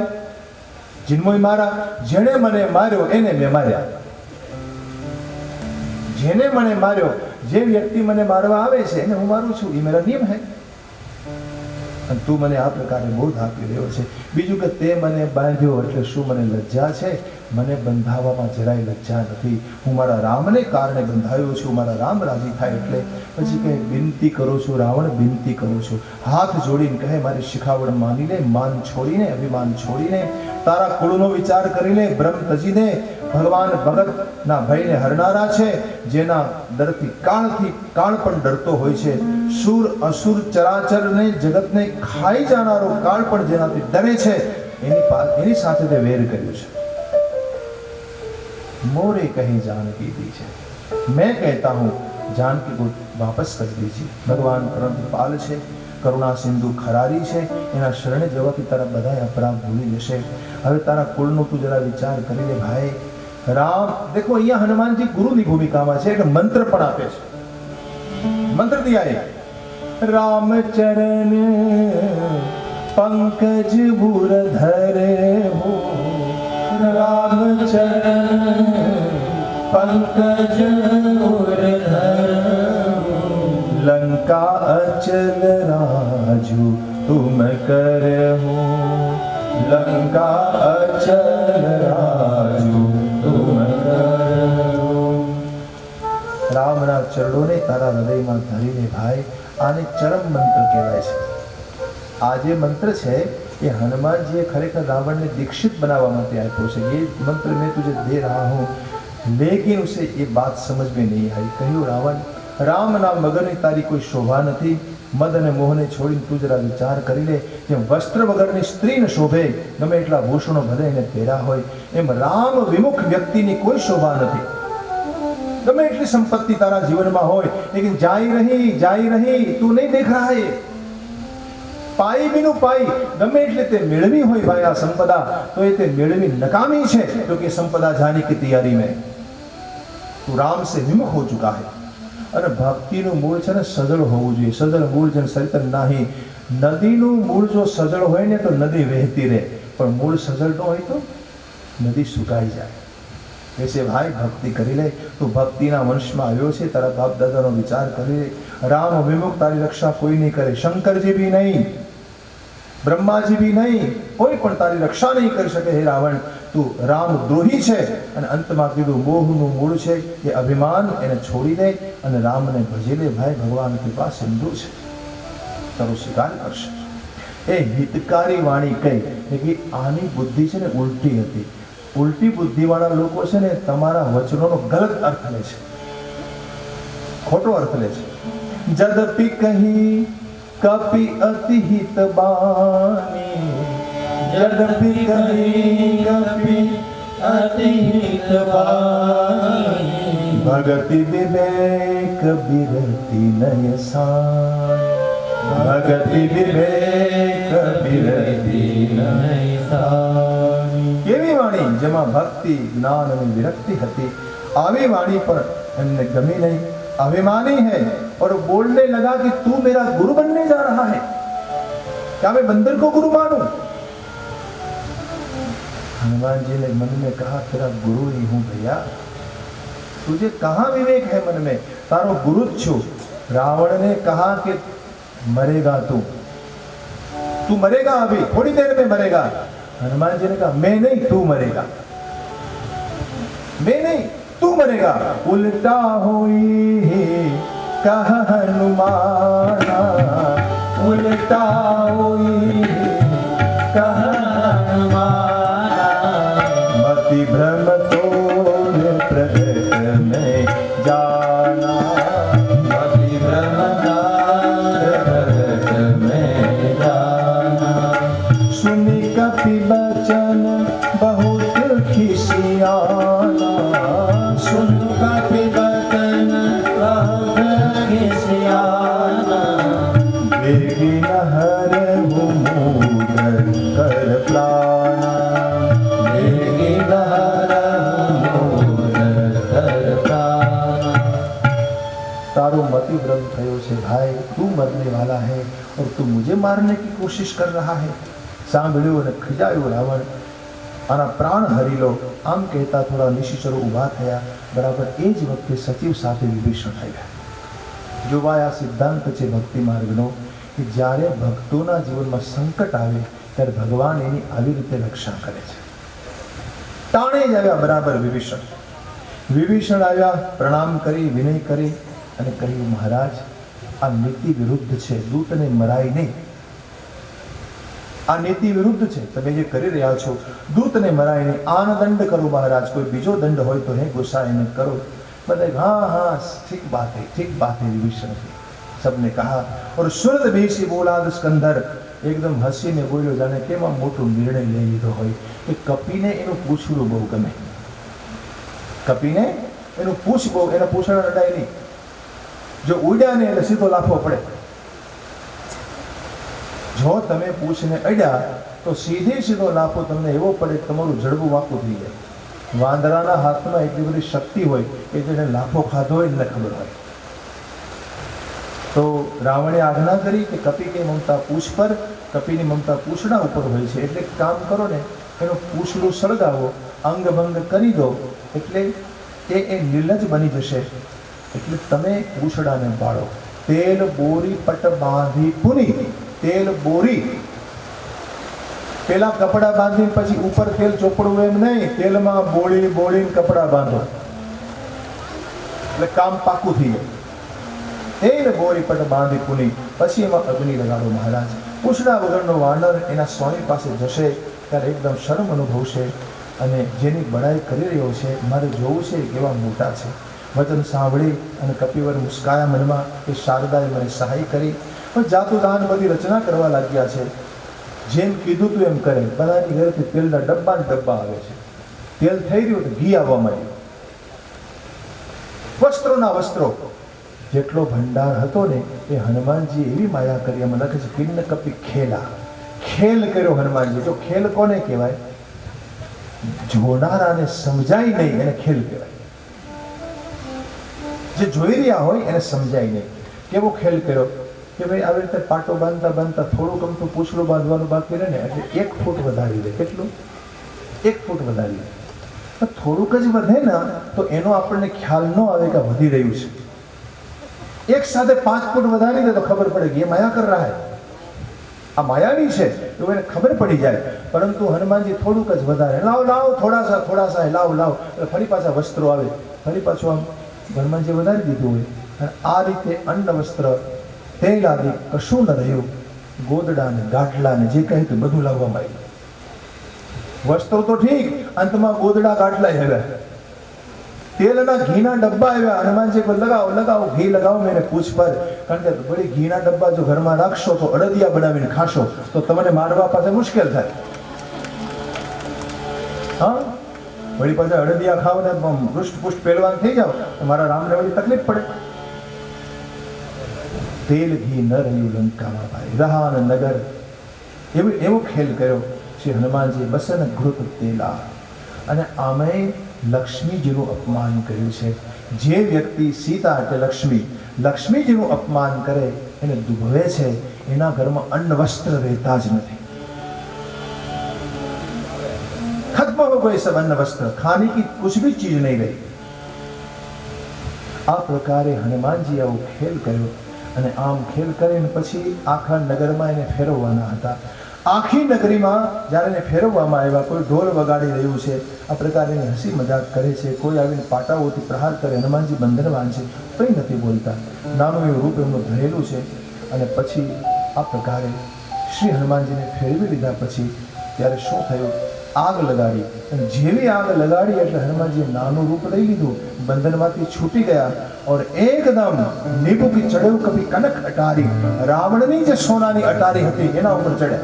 જીનમોય મારા, જેણે મને માર્યો એને મેં માર્યા. જેને મને માર્યો, જે વ્યક્તિ મને મારવા આવે છે એને હું મારું છું, એ મેરા નિયમ હૈ. અને તું મને આ પ્રકારે બોધ આપી રહ્યો છે. બીજું કે તે મને બાંધ્યો એટલે શું મને લજ્જા છે? મને બંધાવવામાં જરાય લજ્જા નથી. હું મારા રામને કારણે બંધાયો છું, મારા રામ રાજી થાય એટલે. પછી કહે વિનંતી કરું છું રાવણ, વિનંતી કરું છું. હાથ જોડીને કહે મારી શિખામણ માની લે, માન છોડીને, અભિમાન છોડીને, તારા કુળનો વિચાર કરીને, બ્રહ્મ તજીને, ભગવાન ભગતના ભયને હરનારા છે, જેના ડરથી કાળ પણ ડરતો હોય છે. સુર અસુર ચરાચરને જગતને ખાઈ જાનારો કાળ પણ જેનાથી ડરે છે, એની સાથે તે વેર કર્યું છે. मोरे कहीं जानकी दीजिए, मैं कहता हूँ जानकी को वापस कर दीजिए. भगवान परम कृपाल છે, કરુણા સિંધુ ખરારી છે. એના શરણે જવાથી તારા બધા અપરાધ ભૂલી જશે. હવે તારા કુળનો તું જરા વિચાર કરી લે ભાઈ. રામ, દેખો અહીંયા હનુમાનજી ગુરુની ભૂમિકામાં છે એટલે મંત્ર પણ આપે છે. મંત્ર દિયા રામ ચરણ પંકજ બુર ધરે હો, राम चरण पंकज उर्धर, लंका अचल राजू तुम कर हो, लंका अचल राजू तुम करो. રામના ચરણોને તારા હૃદયમાં ધરીને ભાઈ, આને ચરમ મંત્ર કહેવાય છે. આ જે મંત્ર છે ये हनुमान जी खरेखर रावण ने दीक्षित बनावा माटे आप्यो छे. ये मंत्र मैं तुझे दे रहा हूँ, लेकिन उसे ये बात समझ में नहीं आई. કહ્યું રાવણ, રામ નામ વગરની તારી કોઈ શોભા નથી. મદ અને મોહને છોડીને તું જરા વિચાર કરી લે. જેમ વસ્ત્ર વગરની સ્ત્રીને શોભે, ગમે એટલા ભૂષણો ભલે એને પહેર્યા હોય, એમ રામ વિમુખ વ્યક્તિની કોઈ શોભા નથી. ગમે એટલી સંપત્તિ તારા જીવનમાં હોય, લેकिन जाई रही तू नहीं देख रहा है. પાઈ બીનું પાઈ, ગમે એટલે તે મેળવી હોય ભાઈ આ સંપદા, તો એ તે મેળવી નકામી છે. ક્યોંકि સંપदा जाने की तैयारी में તું રામ से विमुख हो चुका है. અને ભક્તિનું મૂળ છે ને સજળ હોવું જોઈએ. સજળ મૂળ જેને સરિતન નાહી, નદીનું મૂળ જો સજળ હોય ને તો નદી વહેતી રહે, પણ મૂળ સજળ ન હોય તો નદી સુકાઈ જાય. ऐसे भाई भक्ति करी ले, तू भक्ति ना वंश में आयो छे, तारा बाप दादा नो विचार करी ले. राम विमुख तारी रक्षा कोई नहीं करे, शंकर जी भी नहीं, ब्रह्मा जी भी नहीं, कोई पण तारी रक्षा नहीं कर सके. हे रावण, तू राम द्रोही छे અને અંતમાં કીધું મોહનું મૂળ છે એ અભિમાન, એને છોડી દે અને રામને ભજી લે. ભાઈ ભગવાન કૃપા સિંધુ છે, તારો સ્વીકાર કરશે. એ હિતકારી વાણી કઈ કે આની બુદ્ધિ છે ને ઉલટી હતી. ઉલટી બુદ્ધિવાળા લોકો છે ને તમારા વચનોનો ગલત અર્થ લે છે, ખોટો અર્થ લે છે. જદપી કહી કપી અતિ હિત બાની, જદપી કહી કપી અતિ હિત બાની, ભગતિ વિવેક બિરતિ નયસાન, ભગતિ વિવેક બિરતિ નયસાન. કેવી વાણી જેમાં ભક્તિ જ્ઞાન અને વિરક્તિ હતી, આવી વાણી पर એમને ગમી नहीं, अभिमानी है और बोलने लगा कि तू मेरा गुरु बनने जा रहा है, क्या मैं बंदर को गुरु मानूं? हनुमान जी ने मन में कहा तेरा गुरु ही हूं भैया, तुझे कहां विवेक है मन में, तारो गुरु छू. रावण ने कहा कि मरेगा तू मरेगा, अभी थोड़ी देर में मरेगा. हनुमान जी ने कहा मैं नहीं, तू मरेगा, मैं नहीं तू मरेगा. उल्टा होई कह हनुमाना, उल्टा होई कह हनुमाना, मति भ्रम तोर प्रगट में जाना, मति भ्रम तोर प्रगट में जाना. सुनी कपि बचन बहुत खिसियाना, सुन कपि बचन बहुत खिसियाना, बेगी नहर मूड कर प्लाना, बेगी नहर मूड कर प्लाना. तारो मति भ्रम थयो छे भाई, तू मरने वाला है और तू मुझे मारने की कोशिश कर रहा है. સાંભળ્યું અને ખીજાયું રાવણ, આના પ્રાણ હરી લો. આમ કહેતા થોડા નિશિચરો ઊભા થયા. બરાબર એ જ વખતે સચિવ સાથે વિભીષણ આવ્યા. જોવાય આ સિદ્ધાંત છે ભક્તિ માર્ગનો કે જ્યારે ભક્તોના જીવનમાં સંકટ આવે ત્યારે ભગવાન એની આવી રીતે રક્ષા કરે છે. તાણે જ આવ્યા બરાબર વિભીષણ. વિભીષણ આવ્યા, પ્રણામ કરી, વિનય કરી અને કહ્યું મહારાજ આ નીતિ વિરુદ્ધ છે, દૂતને મરાય નહીં. આ નીતિ વિરુદ્ધ છે, તમે જે કરી રહ્યા છો દૂતને મરાય નહીં. આનો દંડ કરો મહારાજ, કોઈ બીજો દંડ હોય તો હે ગુस्साए करो. बताए हाँ हाँ ठीक बात है विभीषण जी. सबने कहा और सुरत बेसी बोला स्कंदर, एकदम हसीने बोल्यो जाने केम मोटो निर्णय लई लीधो होय કે કપીને એનું પૂછડું બહુ ગમે. કપીને એનું પૂછ બહુ, એના પૂછડા અડાય નહીં. જો ઉડ્યા ને એટલે સીધો લાફો પડે. જો તમે પૂછને અડ્યા તો સીધે સીધો લાફો તમને એવો પડે કે તમારું જડબું વાંકું થઈ જાય. વાંદરાના હાથમાં એટલી બધી શક્તિ હોય કે જેને લાફો ખાધો હોય એને ખબર હોય. તો રાવણે આજ્ઞા કરી કે કપી કે મમતા પૂછ પર, કપીની મમતા પૂછડા ઉપર હોય છે, એટલે કામ કરો ને એનું પૂછડું સળગાવો, અંગ ભંગ કરી દો, એટલે એ નિર્લજ બની જશે. એટલે તમે પૂછડાને બાળો. તેલ બોરી પટ બાંધી પુની, તેલ બોરી પેલા કપડા બાંધીને પછી ઉપર તેલ ચોપડવું એમ નહીં, તેલમાં બોળીને કપડા બાંધો એટલે કામ પાકું થઈ જાય. તેલ બોરી પટ બાંધી પુની, પછી એમાં અગ્નિ લગાડો મહારાજ. પૂછડા વગરનો વાનર એના સ્વામી પાસે જશે ત્યારે એકદમ શરમ અનુભવશે અને જેની બડાઈ કરી રહ્યો છે મારે જોવું છે કેવા મોટા છે. વચન સાંભળી અને કપિવર મુસ્કાયા મનમાં કે શારદાએ મને સહાય કરી. પણ જાતું દાન બધી રચના કરવા લાગ્યા છે. જેમ કીધું તું એમ કરે. બધાની ઘરેથી તેલના ડબ્બા આવે છે. તેલ થઈ રહ્યું તો ઘી આવવા માંડ્યું. વસ્ત્રોના વસ્ત્રો, જેટલો ભંડાર હતો ને એ હનુમાનજી એવી માયા કરી. એમાં લખે છે કિન્ન કપી ખેલા, ખેલ કર્યો હનુમાનજી. જો ખેલ કોને કહેવાય? જોનારાને સમજાય નહીં એને ખેલ કહેવાય. જે જોઈ રહ્યા હોય એને સમજાય નહીં. કેવો ખેલ કર્યો? કે ભાઈ આવી રીતે પાટો બાંધતા બાંધતા થોડુંક અમથું પૂછડું બાંધવાનું બાકી રહે ને એટલે 1 ફૂટ વધારી દે. કેટલું? 1 ફૂટ વધારી દે. તો થોડુંક જ વધે ને તો એનો આપણને ખ્યાલ ન આવે કે વધી રહ્યું છે. એક સાથે 5 ફૂટ વધારી દે તો ખબર પડે કે એ માયા કર રહા હૈ, આ માયાવી છે તો એને ખબર પડી જાય. પરંતુ હનુમાનજી થોડુંક જ વધારે, લાવ લાવ થોડા સા લાવ લાવ, એટલે ફરી પાછા વસ્ત્રો આવે, ફરી પાછું આમ હનુમાનજી વધારી દીધું હોય. અને આ રીતે અન્ન વસ્ત્ર તેલ આદિ કશું ન રહ્યું. ગોદડા ને ગાંઠલા ને જે કહે તે બધું લાવવામાં આવ્યું. વસ્ત્રો તો ઠીક, અંતમાં ગોદડા ગાંઠલા આવ્યા, તેલના ઘીના ડબ્બા આવ્યા. હનુમાનજી પર લગાવો લગાવો ઘી લગાવો મેરે પૂછ પર, કારણ કે બધી ઘીના ડબ્બા જો ઘરમાં રાખશો તો અડદિયા બનાવીને ખાશો તો તમને મારવા પાસે મુશ્કેલ થાય. હા, વળી પાછા અડદિયા ખાવ ને પૃષ્ઠ પહેલવાન થઈ જાવ તો મારા રામને વળી તકલીફ પડે. તેલ ઘી ન રહ્યું લંકામાં ભાઈ, રહાન નગર. એવો ખેલ કર્યો શ્રી હનુમાનજી. બસન ઘૃત તેલા. અને આમે લક્ષ્મીજીનું અપમાન કર્યું છે. જે વ્યક્તિ સીતા એટલે લક્ષ્મીજીનું અપમાન કરે એને દુભવે છે, એના ઘરમાં અન્ન વસ્ત્ર રહેતા જ નથી. खत्म हो गए सब अन्न वस्त्र, खाने की कुछ भी चीज नहीं रही. આ પ્રકારે હનુમાનજી આવો ખેલ કર્યો. અને આમ ખેલ કરીને પછી આખા નગરમાં એને ફેરવવાના હતા. આખી નગરીમાં જ્યારે એને ફેરવવામાં આવ્યા, કોઈ ઢોલ વગાડી રહ્યું છે, આ પ્રકારે હસી મજાક કરે છે, કોઈ આવીને પાટાઓથી પ્રહાર કરે. હનુમાનજી બંધનવાન છે, કંઈ નથી બોલતા. નાનું એવું રૂપ એમનું ધરેલું છે. અને પછી આ પ્રકારે શ્રી હનુમાનજીને ફેરવી લીધા પછી ત્યારે શું થયું? આગ લગાડી. અને જેવી આગ લગાડી એટલે હનુમાનજીએ નાનું રૂપ લઈ લીધું, બંધનમાંથી છૂટી ગયા. और एकदम नींबू की चढ़ेव कभी कनक अटारी, रावणनी જે સોનાની અટારી હતી એના ઉપર ચડ્યા.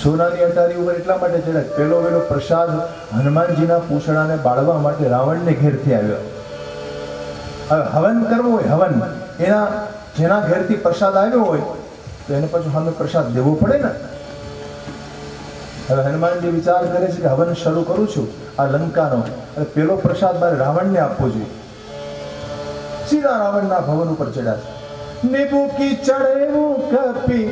સોનાની અટારી ઉપર એટલા માટે ચડ્યા, પેલો વેલો પ્રસાદ હનુમાનજીના પૂંછડાને બાળવા માટે રાવણને ઘેરથી આવ્યો. હવે હવન કરવો હોય, હવન એના જેના ઘેરથી પ્રસાદ આવ્યો હોય તો એને પછી સામે પ્રસાદ દેવો પડે ને. હવે હનુમાનજી વિચાર કરે છે કે હવન શરૂ કરું છું આ લંકાનો, અને પેલો પ્રસાદ મારે રાવણને આપવો જોઈએ. સીધા રાવણના ભવન ઉપર ચડ્યા છે. નીંબુ કી ચડેવું કપી